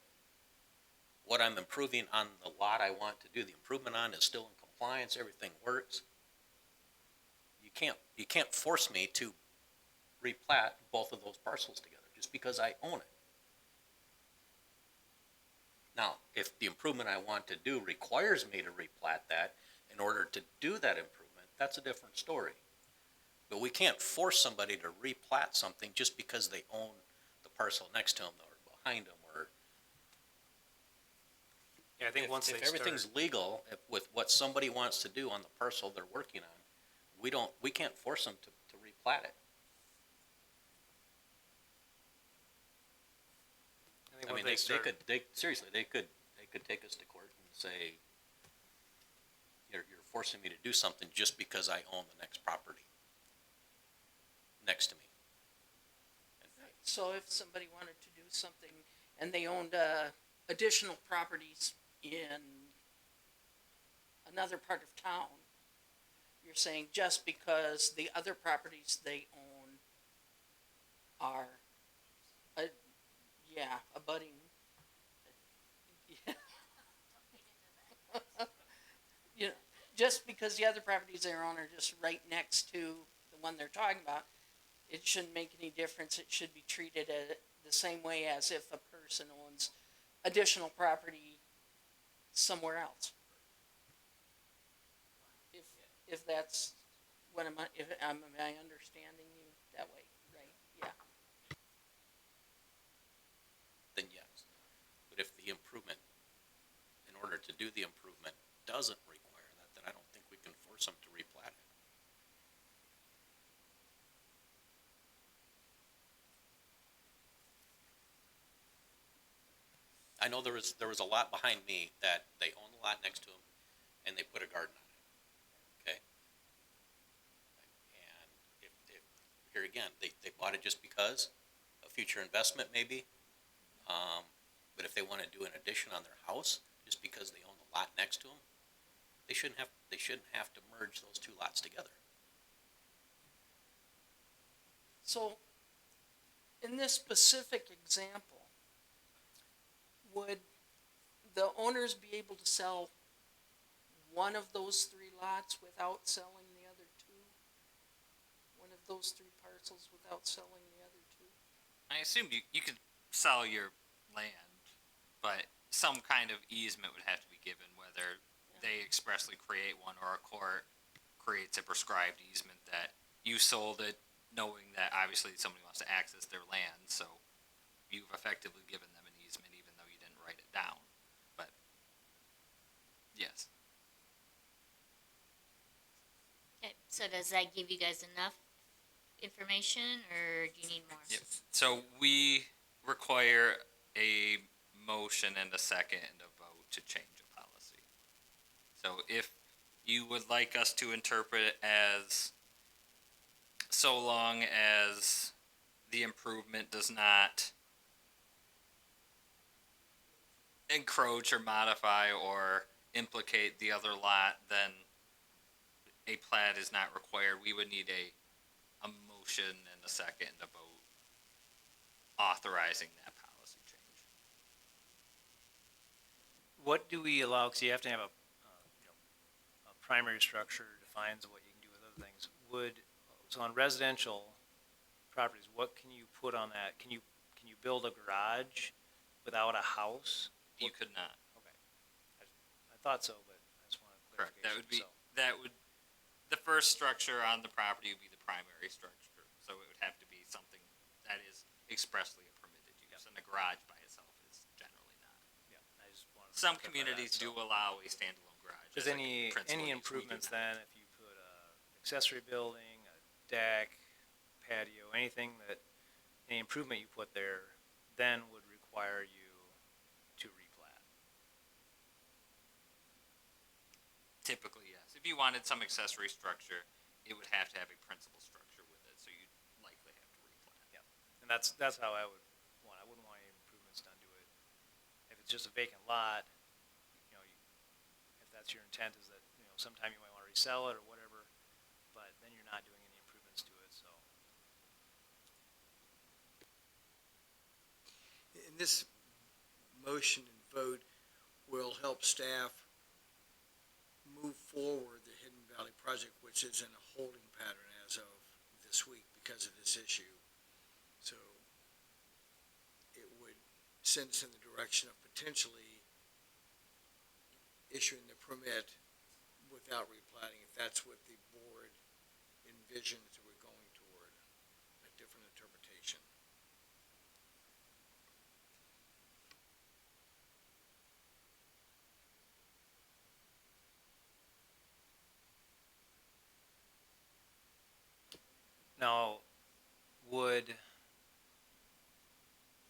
Speaker 9: what I'm improving on the lot I want to do the improvement on is still in compliance, everything works. You can't force me to replat both of those parcels together just because I own it. Now, if the improvement I want to do requires me to replat that in order to do that improvement, that's a different story. But we can't force somebody to replat something just because they own the parcel next to them or behind them. Or
Speaker 5: Yeah, I think once
Speaker 9: if
Speaker 5: they
Speaker 9: everything's
Speaker 5: start,
Speaker 9: legal with what somebody wants to do on the parcel they're working on, we can't force them to replat it.
Speaker 5: I think
Speaker 9: I
Speaker 5: once
Speaker 9: mean,
Speaker 5: they
Speaker 9: they could take us to court and say, you're forcing me to do something just because I own the next property next to me.
Speaker 7: So if somebody wanted to do something and they owned additional properties in another part of town, you're saying just because the other properties they own are, abutting. You know, just because the other properties they own are just right next to the one they're talking about, it shouldn't make any difference. It should be treated the same way as if a person owns additional property somewhere else. If that's what am I understanding you that way, right? Yeah.
Speaker 9: Then yes. But if the improvement, in order to do the improvement, doesn't require that, then I don't think we can force them to replat it. I know there was a lot behind me that they own the lot next to them, and they put a garden on it, okay? And if here again, they bought it just because, a future investment maybe, but if they wanna do an addition on their house, just because they own the lot next to them, they shouldn't have to merge those two lots together.
Speaker 7: So, in this specific example, would the owners be able to sell one of those three lots without selling the other two? One of those three parcels without selling the other two?
Speaker 3: I assume you could sell your land, but some kind of easement would have to be given, whether they expressly create one or a court creates a prescribed easement that you sold it knowing that obviously somebody wants to access their land, so you've effectively given them an easement even though you didn't write it down. But, yes.
Speaker 1: Okay, so does that give you guys enough information, or do you need more?
Speaker 3: Yep. So we require a motion and a second and a vote to change a policy. So if you would like us to interpret it as so long as the improvement does not encroach or modify or implicate the other lot, then a plat is not required. We would need a motion and a second and a vote authorizing that policy change.
Speaker 5: What do we allow, because you have to have a primary structure defines what you can do with other things. So on residential properties, what can you put on that? Can you build a garage without a house?
Speaker 3: You could not.
Speaker 5: Okay. I thought so, but I just wanted
Speaker 3: Correct.
Speaker 5: clarification.
Speaker 3: The first structure on the property would be the primary structure. So it would have to be something that is expressly a permitted use, and a garage by itself is generally not.
Speaker 5: Yeah, I just wanted to
Speaker 3: Some
Speaker 5: clarify
Speaker 3: communities
Speaker 5: that,
Speaker 3: do allow a standalone garage.
Speaker 5: Does
Speaker 3: as a
Speaker 5: any
Speaker 3: principal use. We do
Speaker 5: improvements
Speaker 3: not.
Speaker 5: then, if you put a accessory building, a deck, patio, any improvement you put there, then would require you to replat?
Speaker 3: Typically, yes. If you wanted some accessory structure, it would have to have a principal structure with it, so you'd likely have to replat.
Speaker 5: And that's how I would want, I wouldn't want any improvements done to it. If it's just a vacant lot, if that's your intent is that, sometime you might wanna resell it or whatever, but then you're not doing any improvements to it, so.
Speaker 2: And this motion and vote will help staff move forward the Hidden Valley project, which is in a holding pattern as of this week because of this issue. So it would send us in the direction of potentially issuing the permit without replatting, if that's what the board envisions that we're going toward, a different interpretation.
Speaker 5: Now,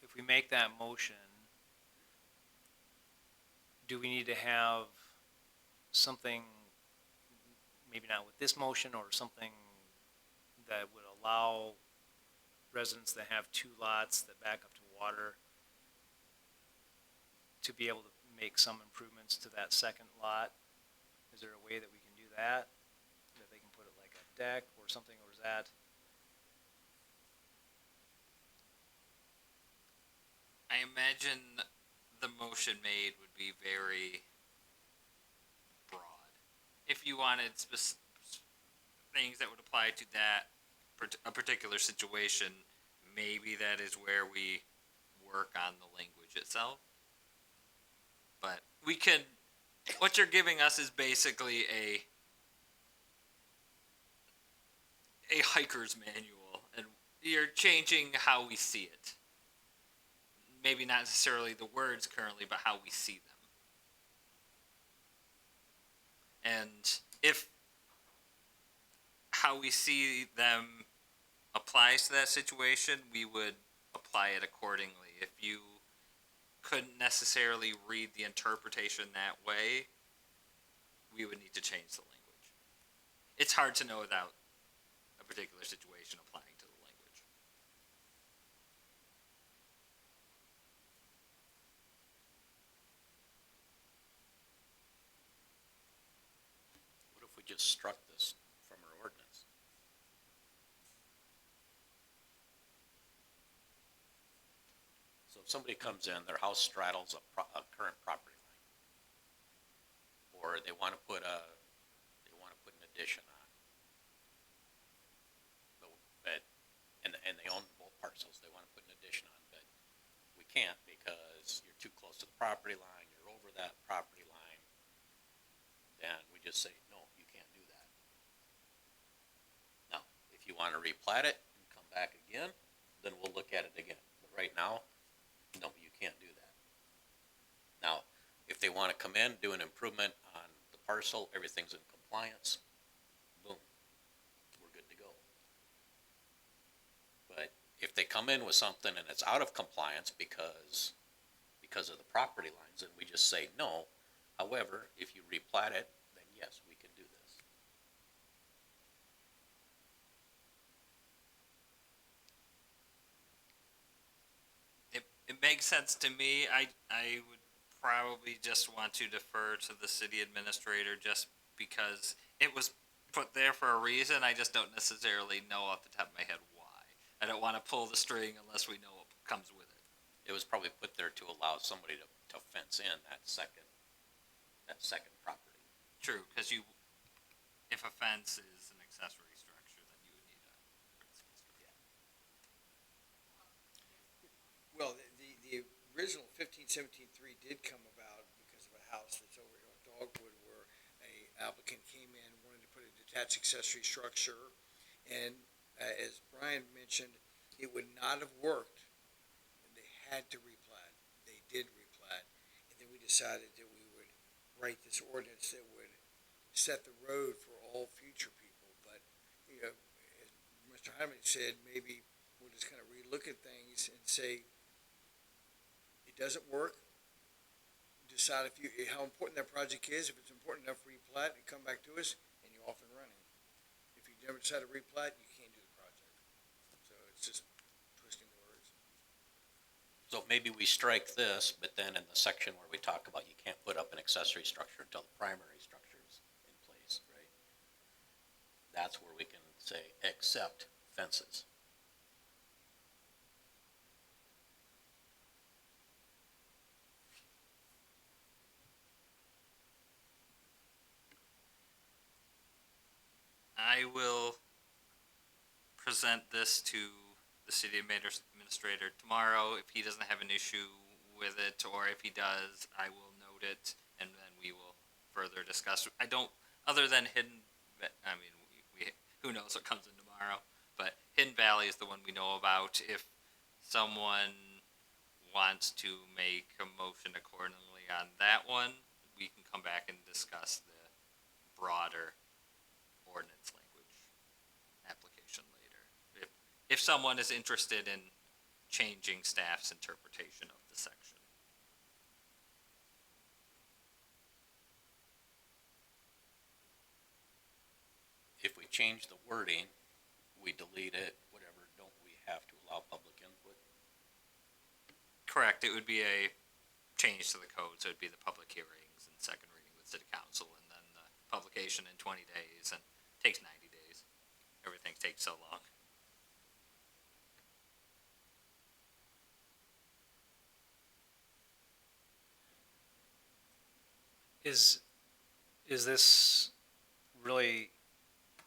Speaker 5: if we make that motion, do we need to have something, maybe not with this motion, or something that would allow residents that have two lots that back up to water to be able to make some improvements to that second lot? Is there a way that we can do that? That they can put it like a deck or something, or is that?
Speaker 3: I imagine the motion made would be very broad. If you wanted things that would apply to that, a particular situation, maybe that is where we work on the language itself. But we can, what you're giving us is basically a hiker's manual, and you're changing how we see it. Maybe not necessarily the words currently, but how we see them. And if how we see them applies to that situation, we would apply it accordingly. If you couldn't necessarily read the interpretation that way, we would need to change the language. It's hard to know without a particular situation applying to the language.
Speaker 9: What if we just struck this from our ordinance? So if somebody comes in, their house straddles a current property line, or they want to put an addition on, but and they own both parcels, they want to put an addition on, but we can't because you're too close to the property line, you're over that property line, then we just say, no, you can't do that. Now, if you want to replat it and come back again, then we'll look at it again. But right now, no, you can't do that. Now, if they want to come in, do an improvement on the parcel, everything's in compliance, boom, we're good to go. But if they come in with something and it's out of compliance because of the property lines, then we just say no. However, if you replat it, then yes, we can do this.
Speaker 3: It makes sense to me. I would probably just want to defer to the city administrator just because it was put there for a reason. I just don't necessarily know off the top of my head why. I don't want to pull the string unless we know what comes with it.
Speaker 9: It was probably put there to allow somebody to fence in that second property.
Speaker 3: True, because if a fence is an accessory structure, then you would need a principal structure.
Speaker 2: Well, the original 1517-3 did come about because of a house that's over here on Dogwood where a applicant came in, wanted to put a detached accessory structure, and as Brian mentioned, it would not have worked, and they had to replat. They did replat, and then we decided that we would write this ordinance that would set the road for all future people. But, you know, as Mr. Hyman said, maybe we'll just kind of relook at things and say, it doesn't work. Decide how important that project is. If it's important enough for replat, and come back to us, and you're off and running. If you never decide to replat, you can't do the project. So it's just twisting words.
Speaker 9: So maybe we strike this, but then in the section where we talk about you can't put up an accessory structure until the primary structure's in place, right? That's where we can say, except fences.
Speaker 3: I will present this to the city administrator tomorrow. If he doesn't have an issue with it, or if he does, I will note it, and then we will further discuss. I don't, other than I mean, we who knows what comes in tomorrow, but Hidden Valley is the one we know about. If someone wants to make a motion accordingly on that one, we can come back and discuss the broader ordinance language application later. If someone is interested in changing staff's interpretation of the section.
Speaker 9: If we change the wording, we delete it, whatever, don't we have to allow public input?
Speaker 3: Correct, it would be a change to the code, so it'd be the public hearings and second reading with city council, and then the publication in 20 days, and it takes 90 days. Everything takes so long.
Speaker 5: Is this really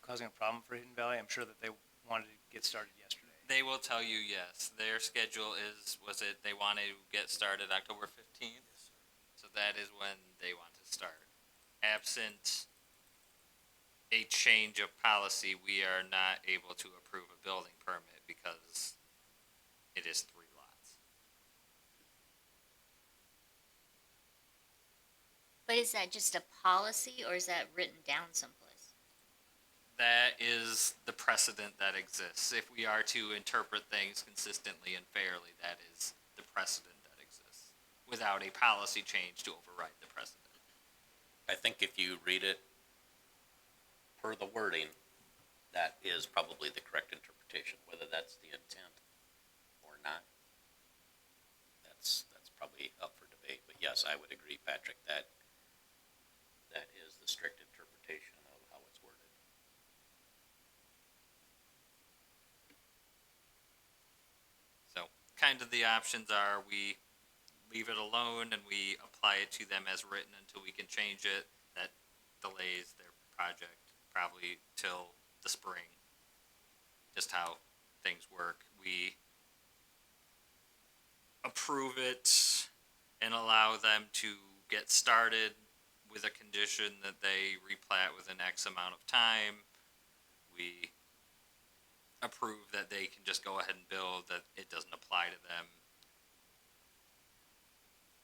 Speaker 5: causing a problem for Hidden Valley? I'm sure that they wanted to get started yesterday.
Speaker 3: They will tell you yes. Their schedule they want to get started October 15th? So that is when they want to start. Absent a change of policy, we are not able to approve a building permit because it is 3 lots.
Speaker 1: But is that just a policy or is that written down someplace?
Speaker 3: That is the precedent that exists. If we are to interpret things consistently and fairly, that is the precedent that exists. without a policy change to override the precedent.
Speaker 9: I think if you read it per the wording, that is probably the correct interpretation, whether that's the intent or not. That's probably up for debate, but yes, I would agree, Patrick, that is the strict interpretation of how it's worded.
Speaker 3: So kind of the options are we leave it alone and we apply it to them as written until we can change it. That delays their project probably till the spring. Just how things work. We approve it and allow them to get started with a condition that they replat within X amount of time. We approve that they can just go ahead and build, that it doesn't apply to them.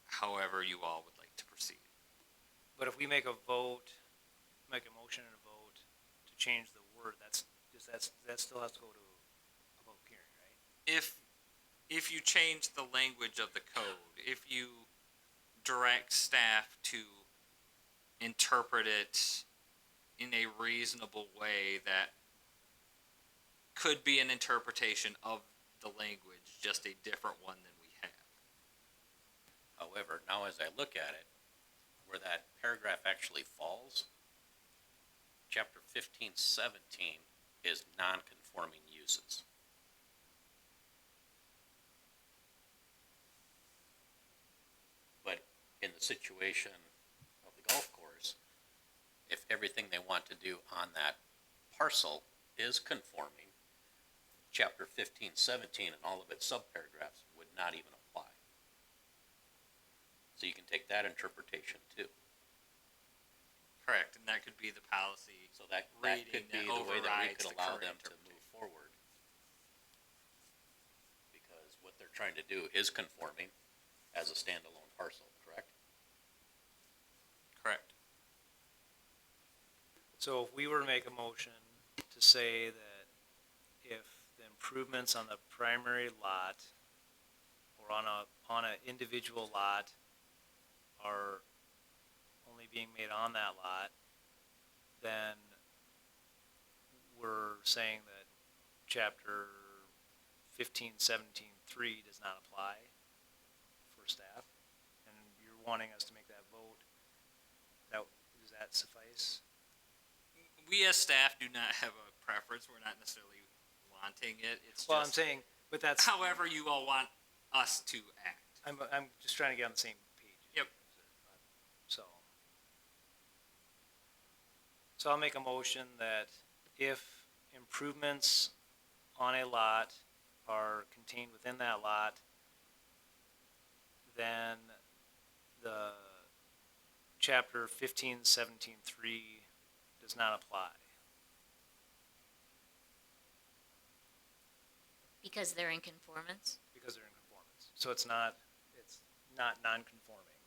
Speaker 3: However you all would like to proceed.
Speaker 5: But if we make a vote, make a motion and a vote to change the word, that still has to go to a public hearing, right?
Speaker 3: If you change the language of the code, if you direct staff to interpret it in a reasonable way that could be an interpretation of the language, just a different one than we have.
Speaker 9: However, now as I look at it, where that paragraph actually falls, chapter 1517 is non-conforming uses. But in the situation of the golf course, if everything they want to do on that parcel is conforming, chapter 1517 and all of its subparagraphs would not even apply. So you can take that interpretation too.
Speaker 3: Correct, and that could be the policy.
Speaker 9: So that
Speaker 3: Reading
Speaker 9: could be
Speaker 3: that
Speaker 9: the way that we
Speaker 3: overrides
Speaker 9: could
Speaker 3: the
Speaker 9: allow
Speaker 3: current
Speaker 9: them to move forward. Because what they're trying to do is conforming as a standalone parcel, correct?
Speaker 3: Correct.
Speaker 5: So if we were to make a motion to say that if the improvements on the primary lot or on an individual lot are only being made on that lot, then we're saying that chapter 1517.3 does not apply for staff, and you're wanting us to make that vote. Does that suffice?
Speaker 3: We as staff do not have a preference. We're not necessarily wanting it. It's
Speaker 5: Well, I'm
Speaker 3: just
Speaker 5: saying, but that's,
Speaker 3: however you all want us to act.
Speaker 5: I'm just trying to get on the same page.
Speaker 3: Yep.
Speaker 5: So I'll make a motion that if improvements on a lot are contained within that lot, then the chapter 1517.3 does not apply.
Speaker 1: Because they're in conformance?
Speaker 5: Because they're in conformance. So it's not non-conforming,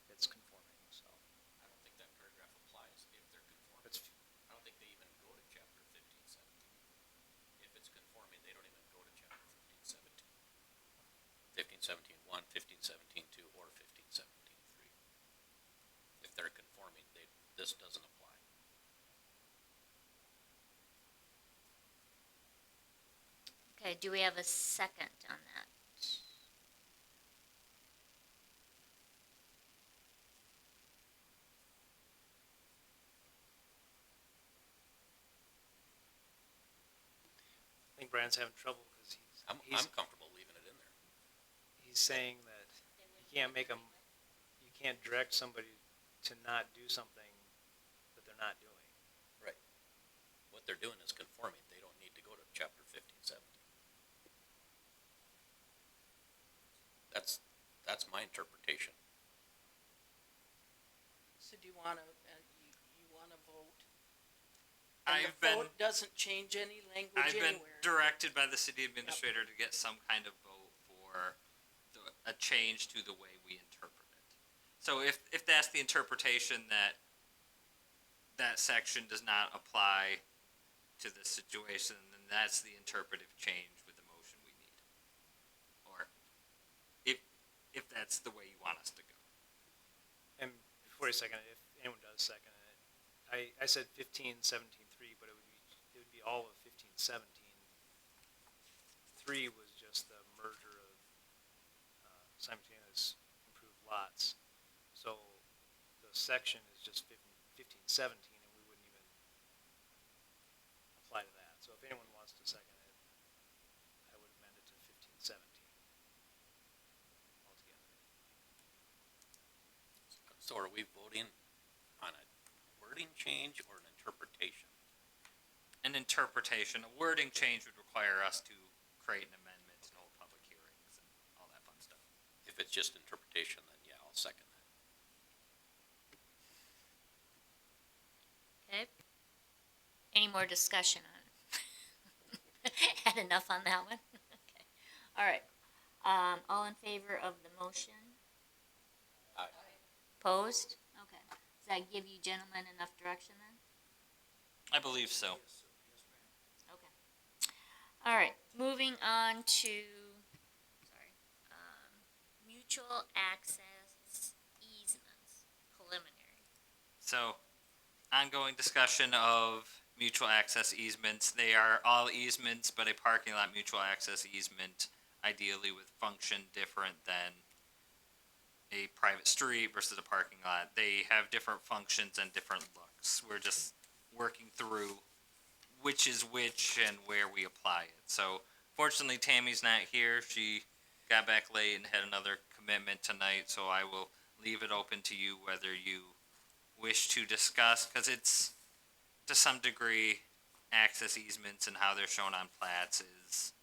Speaker 5: it's conforming, so.
Speaker 9: I don't think that paragraph applies if they're conforming.
Speaker 5: It's,
Speaker 9: I don't think they even go to chapter 1517. If it's conforming, they don't even go to chapter 1517. 1517.1, 1517.2, or 1517.3. If they're conforming, this doesn't apply.
Speaker 1: Okay, do we have a second on that?
Speaker 5: I think Brian's having trouble because
Speaker 9: I'm comfortable leaving it in there.
Speaker 5: he's saying that you can't direct somebody to not do something that they're not doing.
Speaker 9: Right. What they're doing is conforming. They don't need to go to chapter 1517. That's my interpretation.
Speaker 7: So do you wanna, you wanna vote? And
Speaker 3: I've
Speaker 7: the
Speaker 3: been
Speaker 7: vote doesn't change any language
Speaker 3: I've been
Speaker 7: anywhere.
Speaker 3: directed by the city administrator to get some kind of vote for a change to the way we interpret it. So if that's the interpretation that section does not apply to this situation, then that's the interpretive change with the motion we need. Or if that's that's the way you want us to go.
Speaker 5: And before you second it, if anyone does second it, I said 15-17-3, but it would be all of 15-17. 3 was just the merger of simultaneous improved lots. So the section is just 15-17, and we wouldn't even apply to that. So if anyone wants to second it, I would amend it to 15-17 altogether.
Speaker 6: So are we voting on a wording change or an interpretation?
Speaker 3: An interpretation, a wording change would require us to create an amendment and hold public hearings and all that fun stuff.
Speaker 6: If it's just interpretation, then yeah, I'll second that.
Speaker 1: Okay. Any more discussion on it? Had enough on that one? Okay. All right. All in favor of the motion?
Speaker 6: Aye.
Speaker 1: Opposed? Okay. Does that give you gentlemen enough direction then?
Speaker 3: I believe so.
Speaker 1: Okay. All right, moving on to, mutual access easements, preliminary.
Speaker 3: So, ongoing discussion of mutual access easements. They are all easements, but a parking lot mutual access easement, ideally with function different than a private street versus a parking lot. They have different functions and different looks. We're just working through which is which and where we apply it. So, fortunately, Tammy's not here. She got back late and had another commitment tonight, so I will leave it open to you whether you wish to discuss, because it's, to some degree, access easements and how they're shown on plats is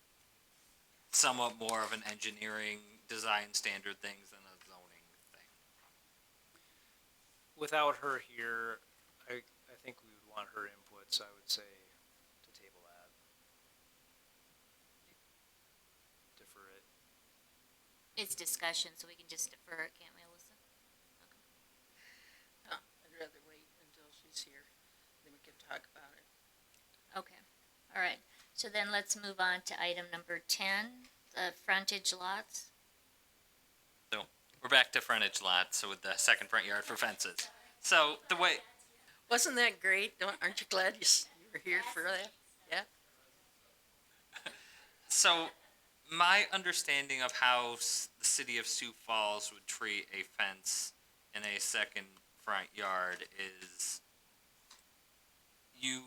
Speaker 3: somewhat more of an engineering design standard things than a zoning thing.
Speaker 5: Without her here, I think we would want her input, so I would say to table that. Defer it.
Speaker 1: It's discussion, so we can just defer it, can't we, Alyssa?
Speaker 7: I'd rather wait until she's here, then we can talk about it.
Speaker 1: Okay, all right. So then let's move on to item number 10, the frontage lots.
Speaker 3: So we're back to frontage lots, so with the second front yard for fences. So the way,
Speaker 7: Wasn't that great? Aren't you glad you were here for that? Yeah?
Speaker 3: so my understanding of how the city of Sioux Falls would treat a fence in a second front yard is you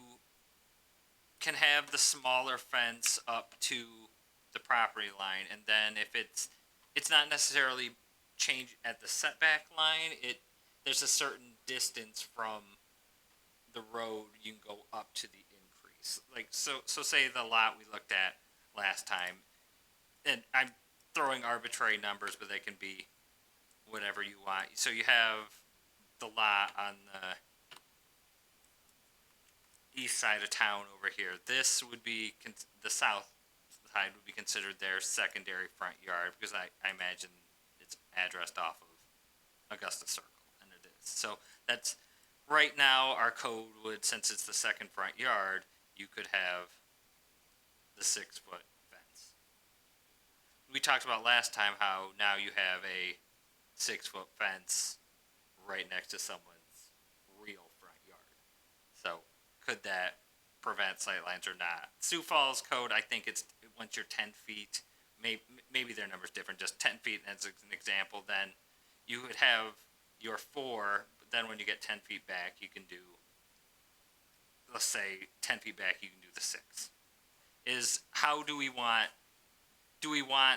Speaker 3: can have the smaller fence up to the property line, and then if it's not necessarily change at the setback line, there's a certain distance from the road you can go up to the increase. Like, so say the lot we looked at last time, and I'm throwing arbitrary numbers, but they can be whatever you want. So you have the lot on the east side of town over here. This would be, the south side would be considered their secondary front yard, because I imagine it's addressed off of Augusta Circle, and it is. So that's, right now, our code would, since it's the second front yard, you could have the 6-foot fence. We talked about last time how now you have a 6-foot fence right next to someone's real front yard. So could that prevent sightlines or not? Sioux Falls code, I think it's once you're 10 feet, maybe their number's different, just 10 feet as an example, then you would have your 4, but then when you get 10 feet back, you can do, let's say 10 feet back, you can do the 6. Is how do we want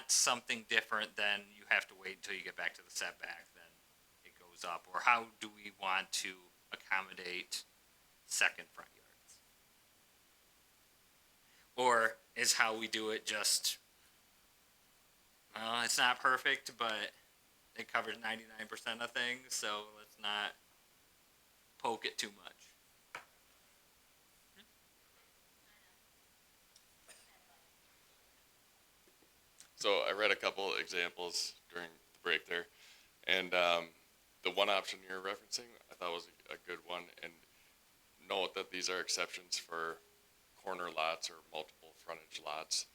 Speaker 3: something different than you have to wait until you get back to the setback, then it goes up? Or how do we want to accommodate second front yards? Or is how we do it just, well, it's not perfect, but it covers 99% of things, so let's not poke it too much.
Speaker 4: So I read a couple examples during the break there, and the one option you're referencing I thought was a good one. And note that these are exceptions for corner lots or multiple frontage lots,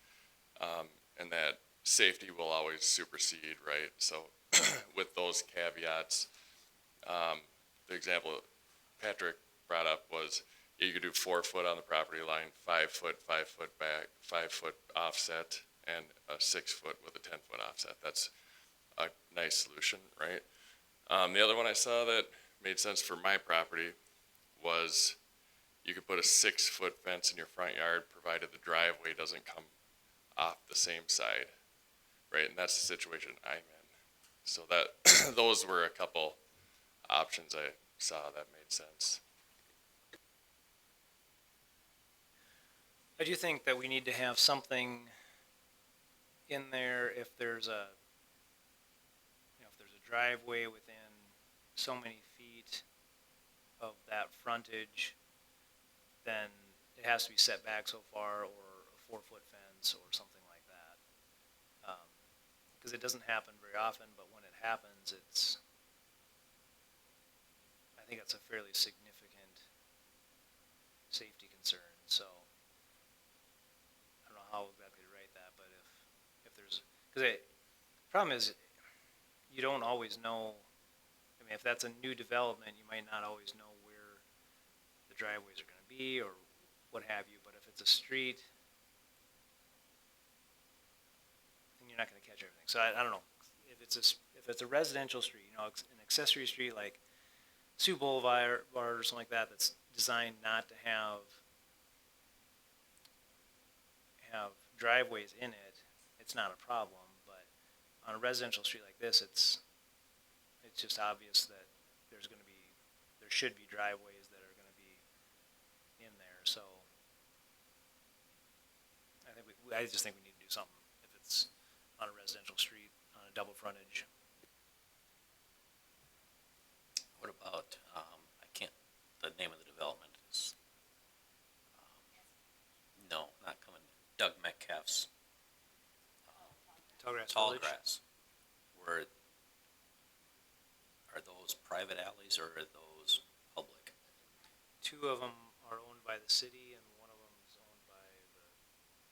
Speaker 4: and that safety will always supersede, right? So with those caveats, the example Patrick brought up was you could do 4 foot on the property line, 5 foot, 5 foot back, 5 foot offset, and a 6 foot with a 10 foot offset. That's a nice solution, right? The other one I saw that made sense for my property was you could put a 6 foot fence in your front yard, provided the driveway doesn't come off the same side, right? And that's the situation I'm in. So that those were a couple options I saw that made sense.
Speaker 5: I do think that we need to have something in there if there's a, if there's a driveway within so many feet of that frontage, then it has to be set back so far, or a 4 foot fence or something like that. Because it doesn't happen very often, but when it happens, I think it's a fairly significant safety concern, so I don't know how exactly to write that, but if there's, because the problem is, you don't always know, I mean, if that's a new development, you might not always know where the driveways are gonna be, or what have you, but if it's a street, then you're not gonna catch everything, so I don't know, if it's a residential street, an accessory street like Sioux Boulevard or something like that, that's designed not to have driveways in it, it's not a problem. But on a residential street like this, it's just obvious that there should be driveways that are going to be in there. So I just think we need to do something if it's on a residential street on a double frontage.
Speaker 9: What about, the name of the development is, no, not coming, Doug Metcalf's,
Speaker 5: Tallgrass
Speaker 9: Tall
Speaker 5: Village.
Speaker 9: Grass. Are those private alleys or are those public?
Speaker 5: 2 of them are owned by the city, and 1 of them is owned by the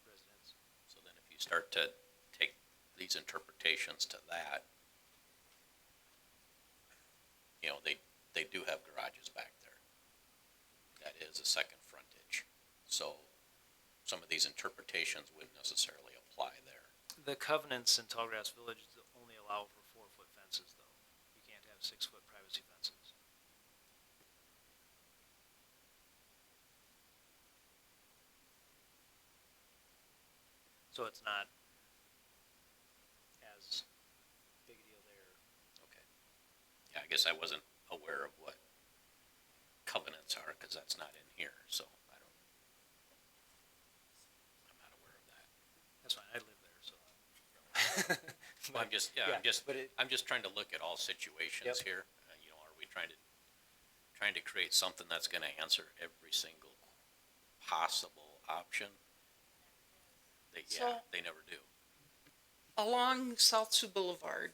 Speaker 5: residents.
Speaker 9: So then if you start to take these interpretations to that, they do have garages back there. That is a second frontage. So some of these interpretations wouldn't necessarily apply there.
Speaker 5: The covenants in Tallgrass Village only allow for 4 foot fences, though. You can't have 6 foot privacy fences. So it's not as big a deal there.
Speaker 9: Okay. Yeah, I guess I wasn't aware of what covenants are, because that's not in here, so I'm not aware of that.
Speaker 5: That's fine, I live there, so.
Speaker 9: Well, I'm just trying to look at all situations
Speaker 5: Yep.
Speaker 9: here. Are we trying to create something that's gonna answer every single possible option? They never do.
Speaker 7: Along South Sioux Boulevard,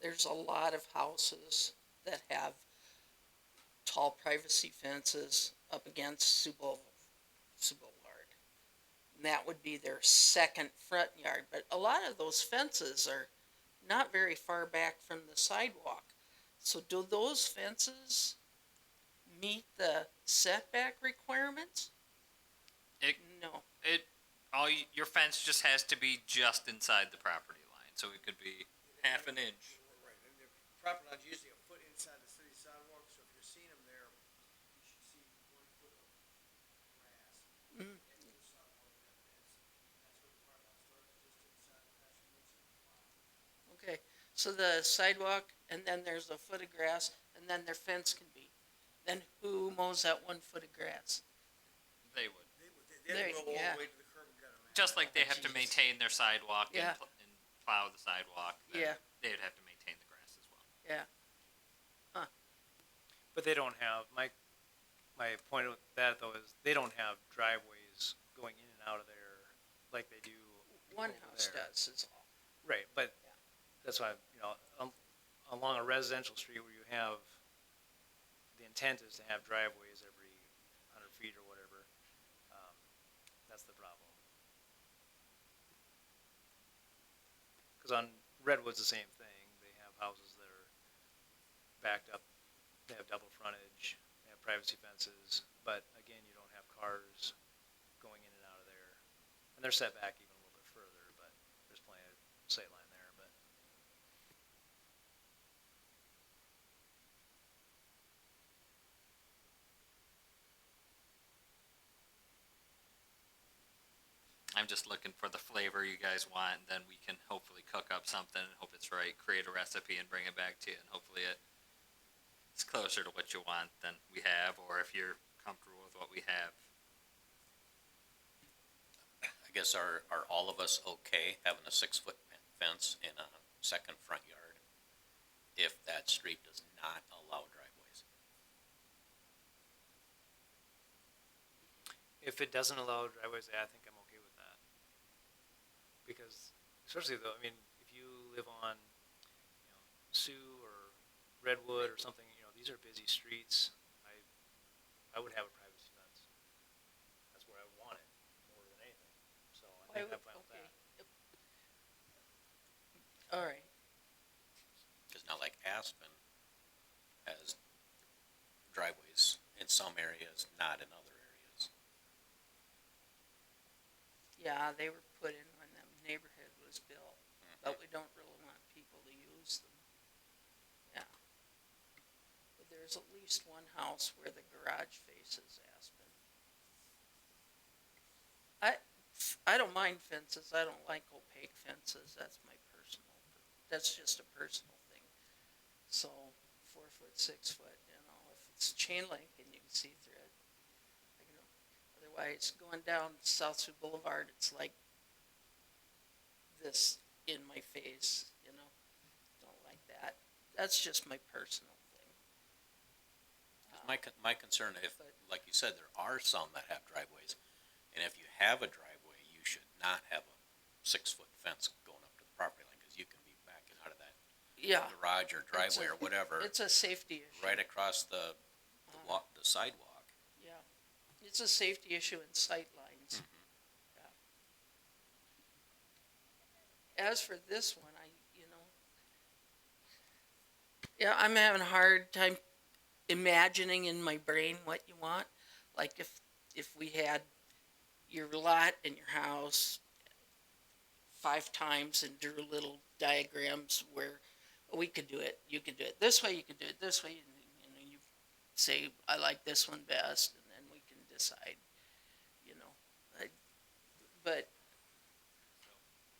Speaker 7: there's a lot of houses that have tall privacy fences up against Sioux Boulevard. And that would be their second front yard, but a lot of those fences are not very far back from the sidewalk. So do those fences meet the setback requirements? No.
Speaker 3: Your fence just has to be just inside the property line, so it could be half an inch.
Speaker 2: Right, and the property line's usually a foot inside the city sidewalk, so if you're seeing them there, you should see 1 foot of grass.
Speaker 7: Mm.
Speaker 2: Next to the sidewalk, that fence, that's where the property line starts, just inside the pasture mix.
Speaker 7: Okay, so the sidewalk, and then there's a foot of grass, and then their fence can be. Then who mows that 1 foot of grass?
Speaker 3: They would.
Speaker 2: They go all
Speaker 7: Yeah.
Speaker 2: the way to the curb and gutter, man.
Speaker 3: Just like they have to maintain their sidewalk
Speaker 7: Yeah.
Speaker 3: and plow the sidewalk, then
Speaker 7: Yeah.
Speaker 3: they would have to maintain the grass as well.
Speaker 7: Yeah.
Speaker 5: But they don't have, my point with that, though, is they don't have driveways going in and out of there like they do
Speaker 7: One
Speaker 5: over
Speaker 7: house
Speaker 5: there.
Speaker 7: does, is all.
Speaker 5: Right, but that's why, along a residential street where you have, the intent is to have driveways every 100 feet or whatever, that's the problem. cause on Redwood's the same thing, they have houses that are backed up, they have double frontage, they have privacy fences, but again, you don't have cars going in and out of there. And they're set back even a little bit further, but there's plenty of sight line there, but.
Speaker 3: I'm just looking for the flavor you guys want, and then we can hopefully cook up something and hope it's right, create a recipe and bring it back to you, and hopefully it's closer to what you want than we have, or if you're comfortable with what we have.
Speaker 9: I guess are all of us okay having a 6-foot fence in a second front yard if that street does not allow driveways?
Speaker 5: If it doesn't allow driveways, I think I'm okay with that. Because, especially though, I mean, if you live on, Sioux or Redwood or something, these are busy streets. I would have a privacy fence. That's where I would want it more than anything. So I think I'm fine with that.
Speaker 7: Yep. All right.
Speaker 9: Because not like Aspen has driveways in some areas, not in other areas.
Speaker 7: Yeah, they were put in when the neighborhood was built, but we don't really want people to use them. Yeah. But there's at least one house where the garage faces Aspen. I don't mind fences. I don't like opaque fences. That's that's just a personal thing. So 4 foot, 6 foot, if it's chain link and you can see through it, otherwise, going down South Sioux Boulevard, it's like this in my face, don't like that. That's just my personal thing.
Speaker 9: 'Cause my concern, if,
Speaker 7: but-
Speaker 9: like you said, there are some that have driveways, and if you have a driveway, you should not have a 6-foot fence going up to the property line, because you can be backing out of that
Speaker 7: Yeah,
Speaker 9: garage or driveway or whatever,
Speaker 7: it's a safety issue.
Speaker 9: right across the sidewalk.
Speaker 7: Yeah, it's a safety issue in sight lines. Yeah. As for this one, yeah, I'm having a hard time imagining in my brain what you want. Like if we had your lot and your house 5 times and drew little diagrams where we could do it. You could do it this way, you could do it this way, and you say, I like this one best, and then we can decide, but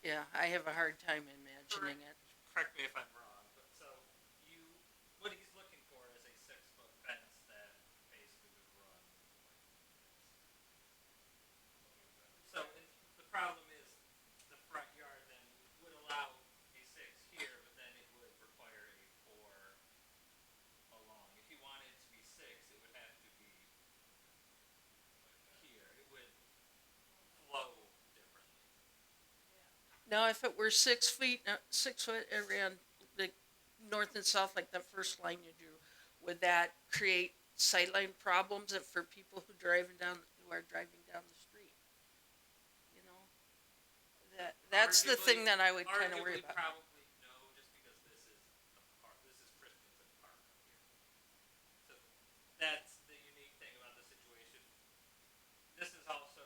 Speaker 7: yeah, I have a hard time imagining it.
Speaker 8: Correct me if I'm wrong, but so what he's looking for is a 6-foot fence that basically would run like this. So the problem is the front yard then would allow a 6 here, but then it would require a 4 along. If you wanted it to be 6, it would have to be here. It would flow differently.
Speaker 7: Now, if it were 6 feet, 6 foot around the north and south, like that first line you drew, would that create sightline problems for people who are driving down the street? That's the thing that I would kind of worry
Speaker 8: Arguably,
Speaker 7: about.
Speaker 8: probably no, just because this is Christensen Park up here. So that's the unique thing about the situation. This is also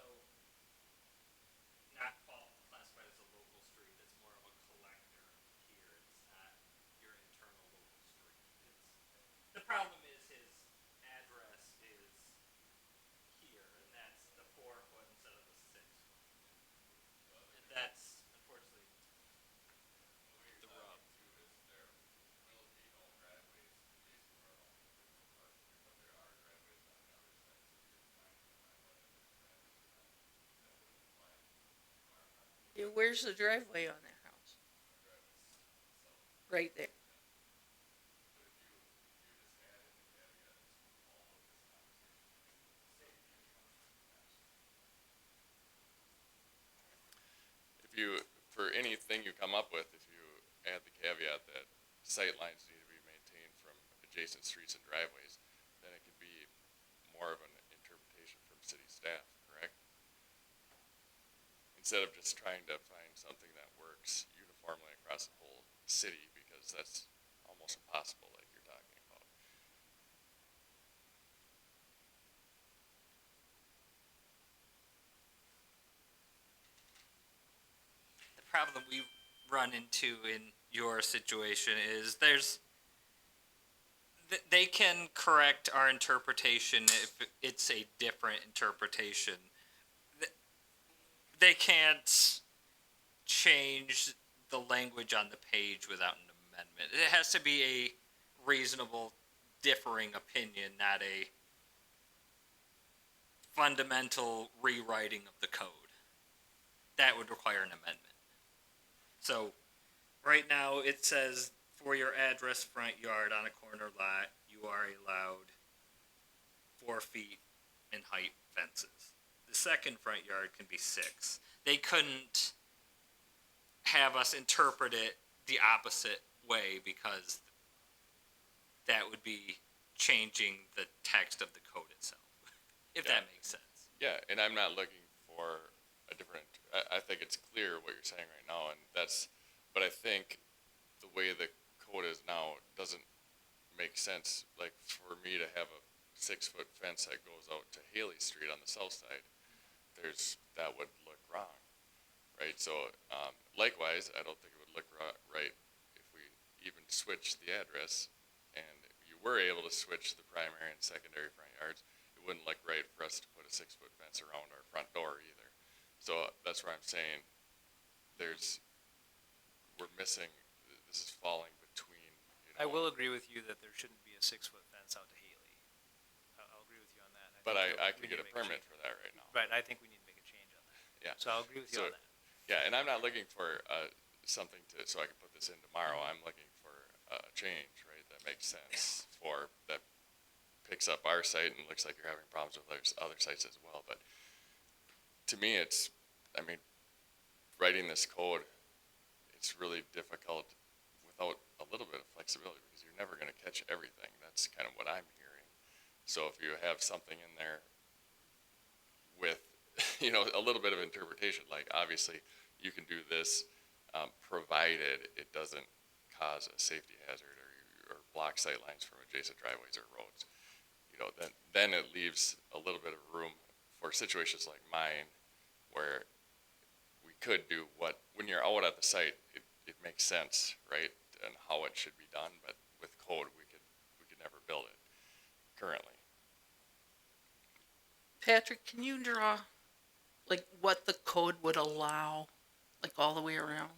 Speaker 8: not classified as a local street. It's more of a collector here. It's not your internal local street. The problem is his address is here, and that's the 4 foot instead of the 6 foot. And that's unfortunately the rub.
Speaker 7: Where's the driveway on that house? Right there.
Speaker 4: For anything you come up with, if you add the caveat that sight lines need to be maintained from adjacent streets and driveways, then it could be more of an interpretation from city staff, correct? Instead of just trying to find something that works uniformly uniformly across the whole city, because that's almost impossible, like you're talking about.
Speaker 3: The problem we run into in your situation is they can correct our interpretation if it's a different interpretation. They can't change the language on the page without an amendment. It has to be a reasonable differing opinion, not a fundamental rewriting of the code. That would require an amendment. So, right now it says for your address front yard on a corner lot, you are allowed 4 feet in height fences. The second front yard can be 6. They couldn't have us interpret it the opposite way, because that would be changing the text of the code itself, if
Speaker 4: Yeah.
Speaker 3: that makes sense.
Speaker 4: Yeah, and I'm not looking for a different, I think it's clear what you're saying right now, and but I think the way the code is now doesn't make sense. Like, for me to have a 6-foot fence that goes out to Haley Street on the south side, that would look wrong, right? So, likewise, I don't think it would look right if we even switched the address, and you were able to switch the primary and secondary front yards. It wouldn't look right for us to put a 6-foot fence around our front door either. So that's where I'm saying we're missing, this is falling between,
Speaker 5: I will agree with you that there shouldn't be a 6-foot fence out to Haley. I'll agree with you on that.
Speaker 4: But
Speaker 5: think that
Speaker 4: I
Speaker 5: we
Speaker 4: could get
Speaker 5: need
Speaker 4: a
Speaker 5: to make
Speaker 4: permit
Speaker 5: change.
Speaker 4: for that right now.
Speaker 5: Right, I think we need to make a change on that.
Speaker 4: Yeah.
Speaker 5: So I'll agree with you
Speaker 4: So-
Speaker 5: on that.
Speaker 4: Yeah, and I'm not looking for something so I can put this in tomorrow. I'm looking for a change, right, that makes sense that picks up our site, and looks like you're having problems with other sites as well. But to me, writing this code, it's really difficult without a little bit of flexibility, because you're never going to catch everything. That's kind of what I'm hearing. So if you have something in there with, a little bit of interpretation, like obviously you can do this, provided it doesn't cause a safety hazard or block sight lines from adjacent driveways or roads. Then it leaves a little bit of room for situations like mine, where we could do when you're out at the site, it makes sense, right, and how it should be done. But with code, we could never build it currently.
Speaker 7: Patrick, can you draw, like, what the code would allow, like, all the way around?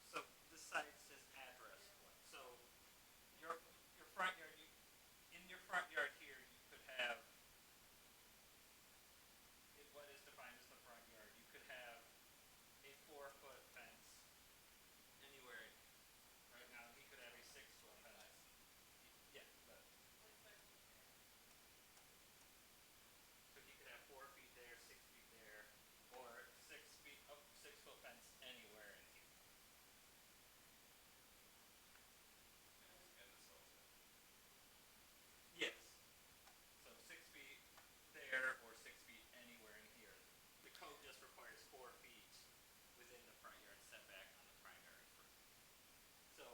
Speaker 3: So this site says address one. So your front yard, in your front yard here, you could have what is defined as the front yard. You could have a 4-foot fence anywhere in here. Right now, he could have a 6-foot fence. Yeah, but so he could have 4 feet there, 6 feet there, or 6-foot fence anywhere in here. Yes. So 6 feet there or 6 feet anywhere in here. The code just requires 4 feet within the front yard setback on the primary front. So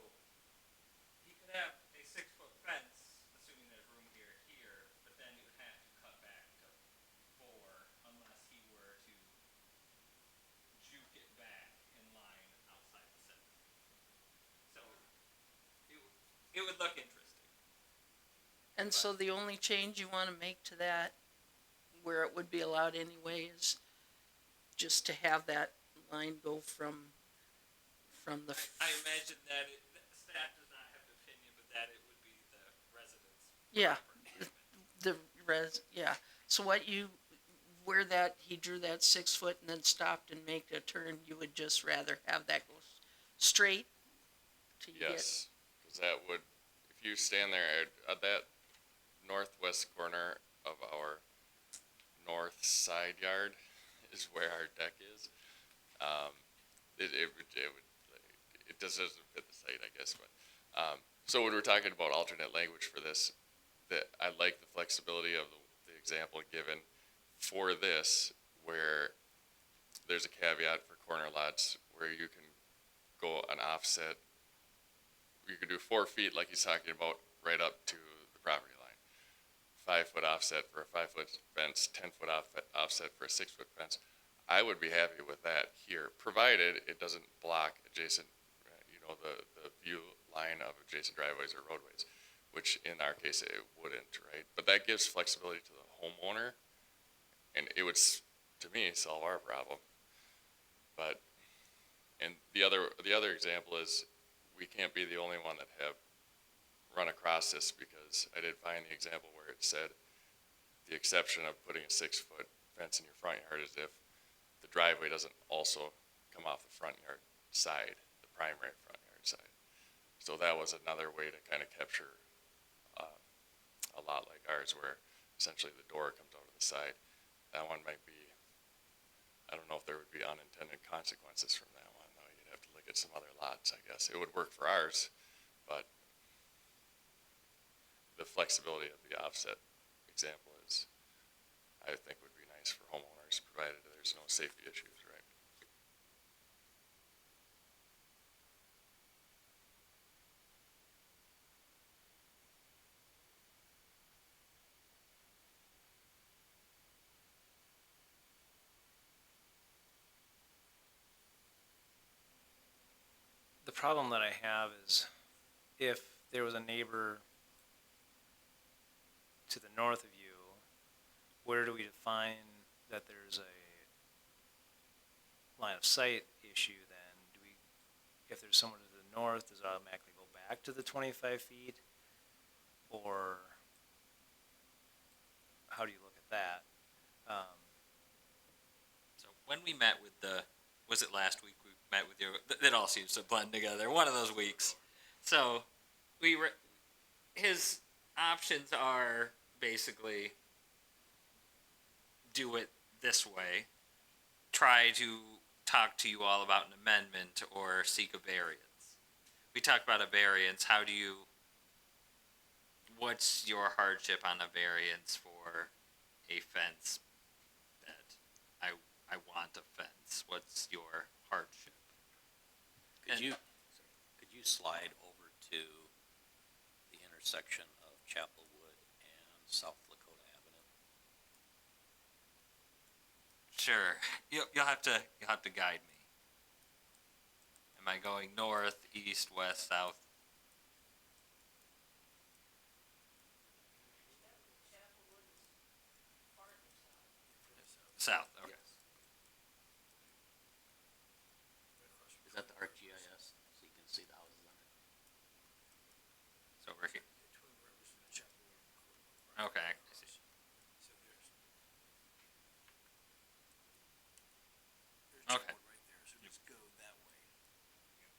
Speaker 3: he could have a 6-foot fence, assuming there's room here, but then it would have to cut back to 4 unless he were to juke it back in line outside the setback. So it would look interesting.
Speaker 7: And so the only change you want to make to that, where it would be allowed anyway, is just to have that line go from the.
Speaker 3: I imagine that staff does not have an opinion, but that it would be the residents'
Speaker 7: Yeah,
Speaker 3: property.
Speaker 7: yeah. So where he drew that 6 foot and then stopped and make a turn, you would just rather have that go straight to
Speaker 4: Yes, because that would, if you stand there at that northwest corner of our north side yard is where our deck is. It just doesn't fit the site, I guess, but, so when we're talking about alternate language for this, that I like the flexibility of the example given for this, where there's a caveat for corner lots where you can go an offset. You can do 4 feet like he's talking about right up to the property line. 5-foot offset for a 5-foot fence, 10-foot offset for a 6-foot fence. I would be happy with that here, provided it doesn't block adjacent, the view line of adjacent driveways or roadways, which in our case it wouldn't, right? But that gives flexibility to the homeowner, and it would, to me, solve our problem. But, and the other example is, we can't be the only one that have run across this, because I did find the example where it said the exception of putting a 6-foot fence in your front yard is if the driveway doesn't also come off the front yard side, the primary front yard side. So that was another way to kind of capture a lot like ours, where essentially the door comes out of the side. That one might be, I don't know if there would be unintended consequences from that one, though. You'd have to look at some other lots, I guess. It would work for ours, but the flexibility of the offset example is, I think, would be nice for homeowners, provided there's no safety issues, right?
Speaker 5: The problem that I have is if there was a neighbor to the north of you, where do we define that there's a line of sight issue then? Do we, if there's someone to the north, does it automatically go back to the 25 feet? Or how do you look at that?
Speaker 3: So when we met with was it last week we met with you? It all seems to blend together. One of those weeks. So his options are basically do it this way, try to talk to you all about an amendment, or seek a variance. We talked about a variance. What's your hardship on a variance for a fence that I want a fence? What's your hardship?
Speaker 9: Could you slide over to the intersection of Chapelwood and South Lakota Avenue?
Speaker 3: Sure. You'll have to guide me. Am I going north, east, west, south? South. Okay.
Speaker 9: Is that the ArcGIS? So you can see the houses on it?
Speaker 3: So we're here.
Speaker 2: Twin Rivers and the Chapelwood and Lakota.
Speaker 3: Okay. I see.
Speaker 2: So there's
Speaker 3: Okay.
Speaker 2: Chapelwood right there, so just go that way. Keep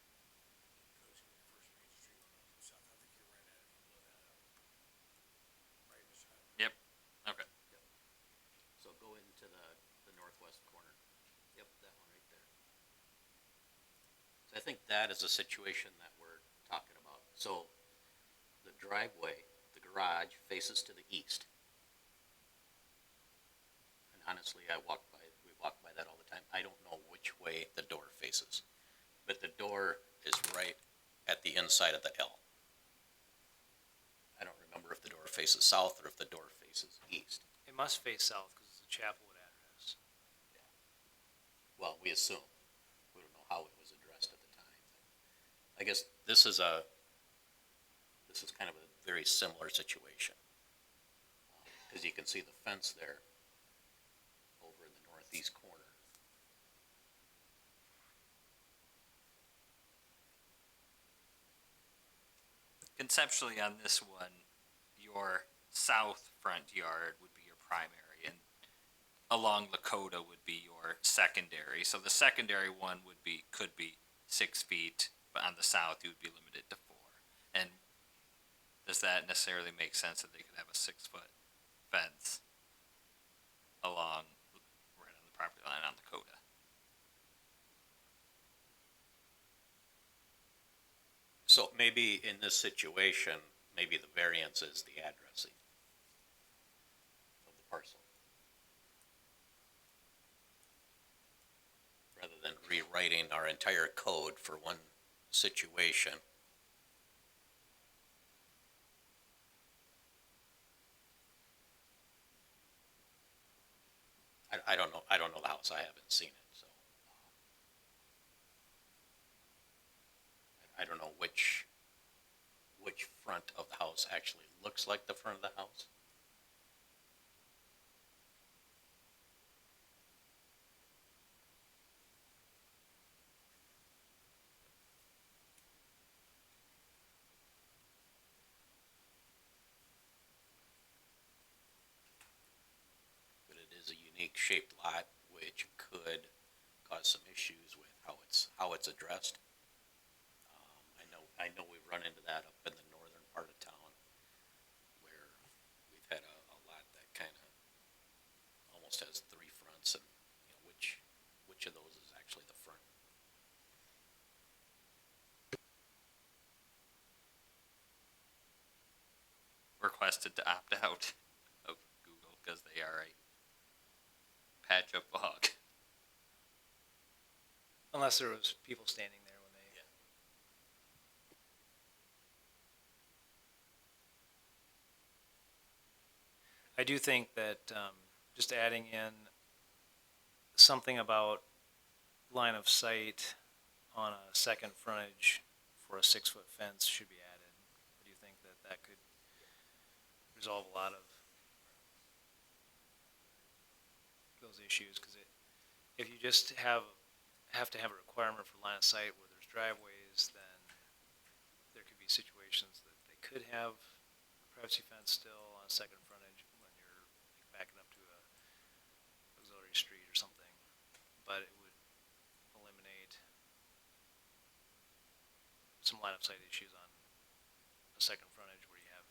Speaker 2: coasting your first major street going up to the south. I think you're right at it if you blow that up. Right beside it.
Speaker 3: Yep. Okay.
Speaker 9: So go into the northwest corner. Yep, that one right there. So I think that is a situation that we're talking about. So the driveway, the garage faces to the east. And honestly, we walk by that all the time. I don't know which way the door faces, but the door is right at the inside of the L. I don't remember if the door faces south or if the door faces east.
Speaker 5: It must face south because it's a Chapelwood address.
Speaker 9: Well, we assume. We don't know how it was addressed at the time. But I guess this is kind of a very similar situation. Because you can see the fence there over in the northeast corner.
Speaker 3: Conceptually on this one, your south front yard would be your primary, and along Lakota would be your secondary. So the secondary one could be 6 feet, but on the south you would be limited to 4. And does that necessarily make sense that they could have a 6-foot fence along, right on the property line on the coda.
Speaker 9: So maybe in this situation, maybe the variance is the addressing of the parcel. Rather than rewriting our entire code for one situation. I don't know the house, I haven't seen it, so. I don't know which front of the house actually looks like the front of the house. But it is a unique shaped lot, which could cause some issues with how it's addressed. I know we've run into that up in the northern part of town, where we've had a lot that kind of almost has three fronts, and which of those is actually the front?
Speaker 3: Requested to opt out of Google because they are a patch up bug.
Speaker 5: Unless there was people standing there when they.
Speaker 9: Yeah.
Speaker 5: I do think that just adding in something about line of sight on a second frontage for a 6-foot fence should be added. I do think that could resolve a lot of those issues, because if you just have to have a requirement for line of sight where there's driveways, then there could be situations that they could have a privacy fence still on a second frontage when you're backing up to a auxiliary street or something, but it would eliminate some line of sight issues on a second frontage where you have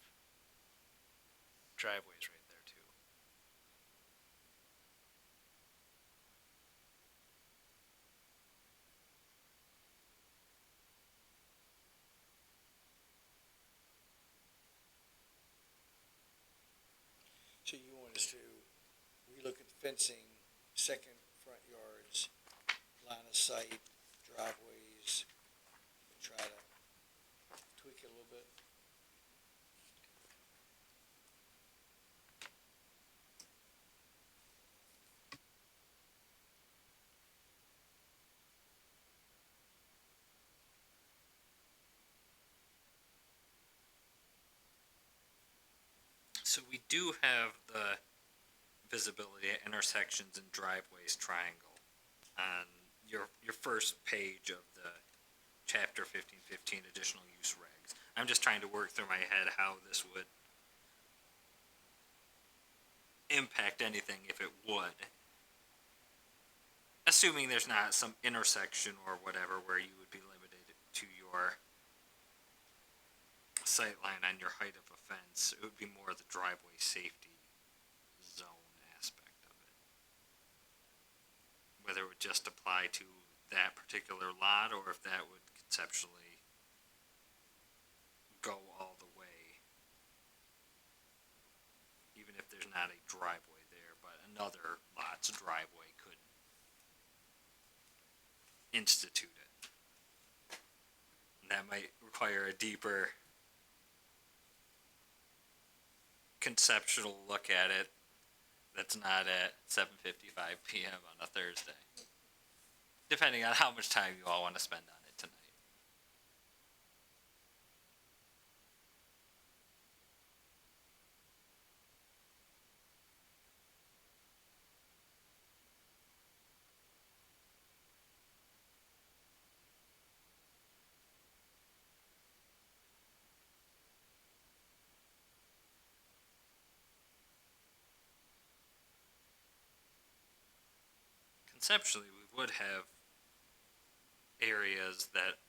Speaker 5: driveways right there too.
Speaker 2: So you want us to relook at the fencing, second front yards, line of sight, driveways, and try to tweak it a little bit?
Speaker 3: So we do have the visibility at intersections and driveways triangle on your first page of the chapter 1515 additional use regs. I'm just trying to work through my head how this would impact anything if it would. Assuming there's not some intersection or whatever where you would be limited to your sight line on your height of a fence, it would be more the driveway safety zone aspect of it. Whether it would just apply to that particular lot or if that would conceptually go all the way. Even if there's not a driveway there, but another lot's driveway could institute it. And that might require a deeper conceptual look at it that's not at 7:55 p.m. on a Thursday. Depending on how much time you all want to spend on it tonight. Conceptually, we would have areas that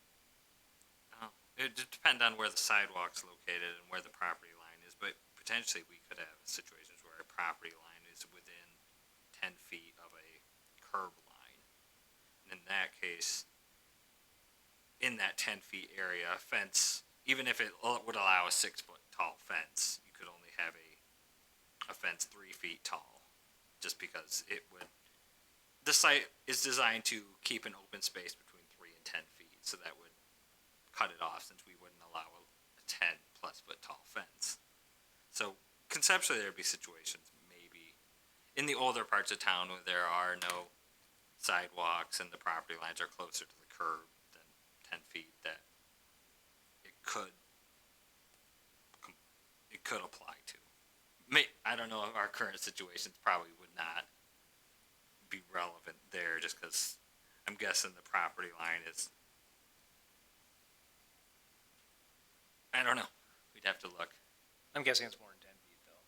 Speaker 3: it would depend on where the sidewalk's located and where the property line is, but potentially we could have situations where a property line is within 10 feet of a curb line. And in that case, in that 10 feet area, a fence, even if it would allow a 6-foot tall fence, you could only have a fence 3 feet tall, just because the site is designed to keep an open space between 3 and 10 feet, so that would cut it off, since we wouldn't allow a 10 plus foot tall fence. So conceptually, there'd be situations maybe in the older parts of town where there are no sidewalks and the property lines are closer to the curb than 10 feet, that it could apply to. I don't know if our current situations probably would not be relevant there, just because I'm guessing the property line is, I don't know. We'd have to look.
Speaker 5: I'm guessing it's more than 10 feet though.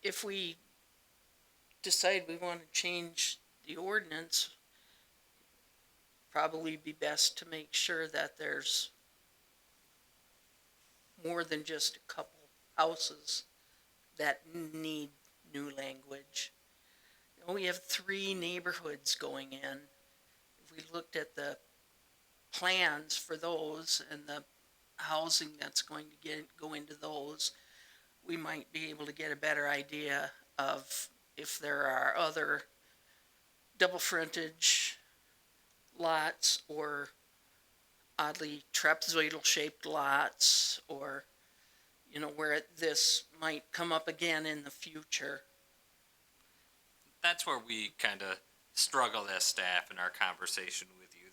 Speaker 7: If we decide we want to change the ordinance, probably be best to make sure that there's more than just a couple houses that need new language. You know, we have 3 neighborhoods going in. If we looked at the plans for those and the housing that's going to go into those, we might be able to get a better idea of if there are other double frontage lots or oddly trapezoidal shaped lots, or you know, where this might come up again in the future.
Speaker 3: That's where we kind of struggle as staff in our conversation with you.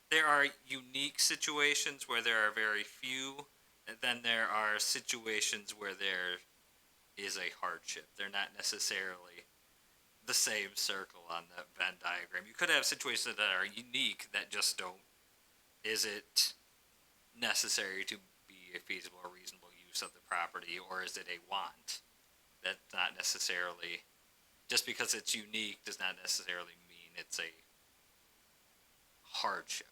Speaker 3: There are unique situations where there are very few, and then there are situations where there is a hardship. They're not necessarily the same circle on the Venn diagram. You could have situations that are unique that just don't, is it necessary to be a feasible or reasonable use of the property, or is it a want? That's not necessarily, just because it's unique does not necessarily mean it's a hardship.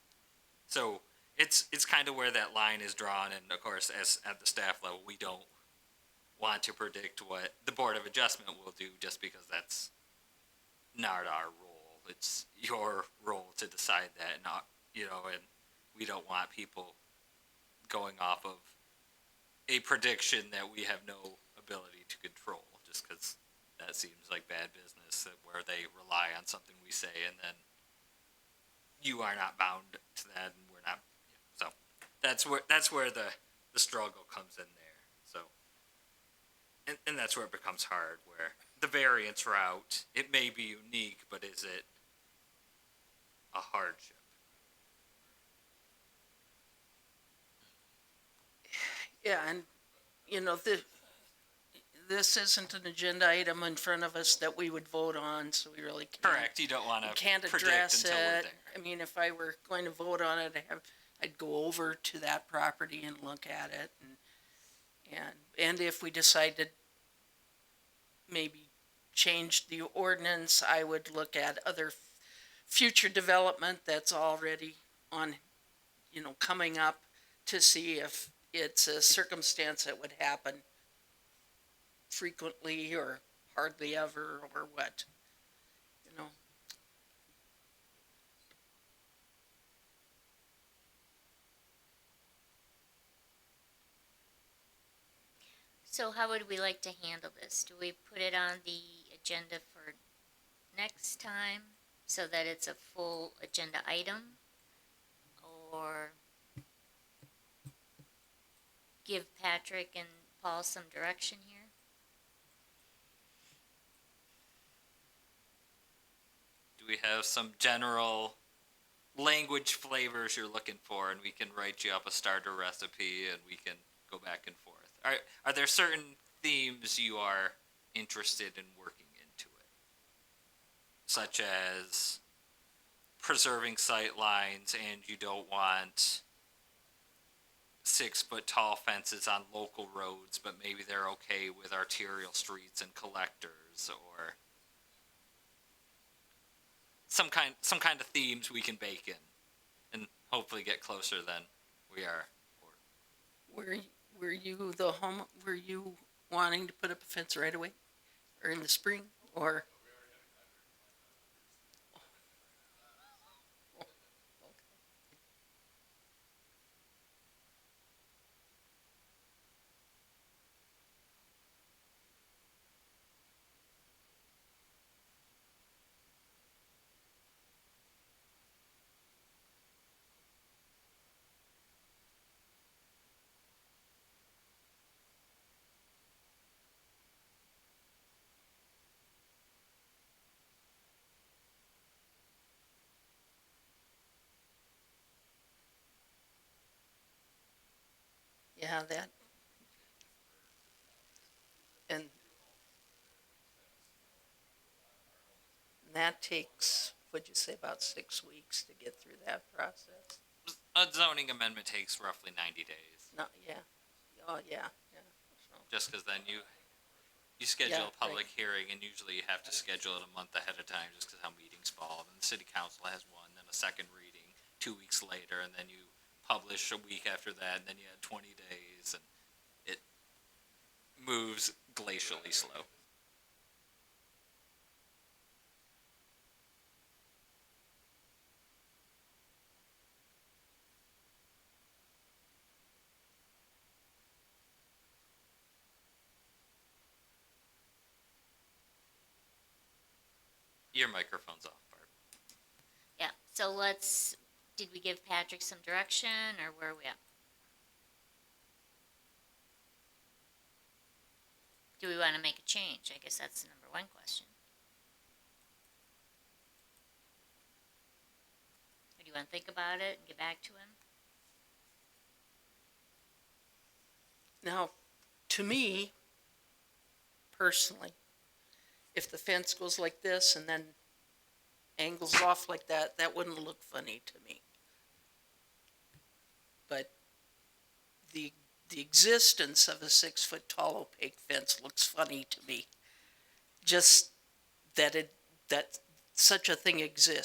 Speaker 3: So it's kind of where that line is drawn, and of course, as at the staff level, we don't want to predict what the Board of Adjustment will do, just because that's not our role. It's your role to decide that, not, you know, and we don't want people going off of a prediction that we have no ability to control, just because that seems like bad business, where they rely on something we say and then you are not bound to that and we're not. So that's where the struggle comes in there. So and that's where it becomes hard, where the variance route, it may be unique, but is it a hardship?
Speaker 7: Yeah, and you know, this isn't an agenda item in front of us that we would vote on, so we really can't.
Speaker 3: Correct. You don't want to
Speaker 7: Can't
Speaker 3: predict
Speaker 7: address
Speaker 3: until we're
Speaker 7: it.
Speaker 3: there.
Speaker 7: I mean, if I were going to vote on it, I'd go over to that property and look at it, and if we decided maybe change the ordinance, I would look at other future development that's already on, you know, coming up, to see if it's a circumstance that would happen frequently or hardly ever, or what, you know.
Speaker 1: So how would we like to handle this? Do we put it on the agenda for next time so that it's a full agenda item? Or give Patrick and Paul some direction here?
Speaker 3: Do we have some general language flavors you're looking for, and we can write you up a starter recipe and we can go back and forth? Are there certain themes you are interested in working into it? Such as preserving sight lines, and you don't want 6-foot tall fences on local roads, but maybe they're okay with arterial streets and collectors, or some kind of themes we can bake in and hopefully get closer than we are, or
Speaker 7: Were you were you wanting to put up a fence right away? Or in the spring, or? Yeah, and that takes, what'd you say, about 6 weeks to get through that process?
Speaker 3: A zoning amendment takes roughly 90 days,
Speaker 7: No, yeah, oh, yeah, so,
Speaker 3: just because then you schedule
Speaker 7: Yeah,
Speaker 3: a public
Speaker 7: right.
Speaker 3: hearing, and usually you have to schedule it a month ahead of time, just because how meetings fall. And the city council has one, then a second reading 2 weeks later, and then you publish a week after that, and then you had 20 days, and it moves glacially slow. Your microphone's off, Barb.
Speaker 1: Yeah, so did we give Patrick some direction, or where are we at? Do we wanna make a change? I guess that's the number one question. Or do you wanna think about it and get back to him?
Speaker 7: now, to me, personally, if the fence goes like this and then angles off like that, that wouldn't look funny to me. But the existence of a 6 foot tall opaque fence looks funny to me. Just that that such a thing exists.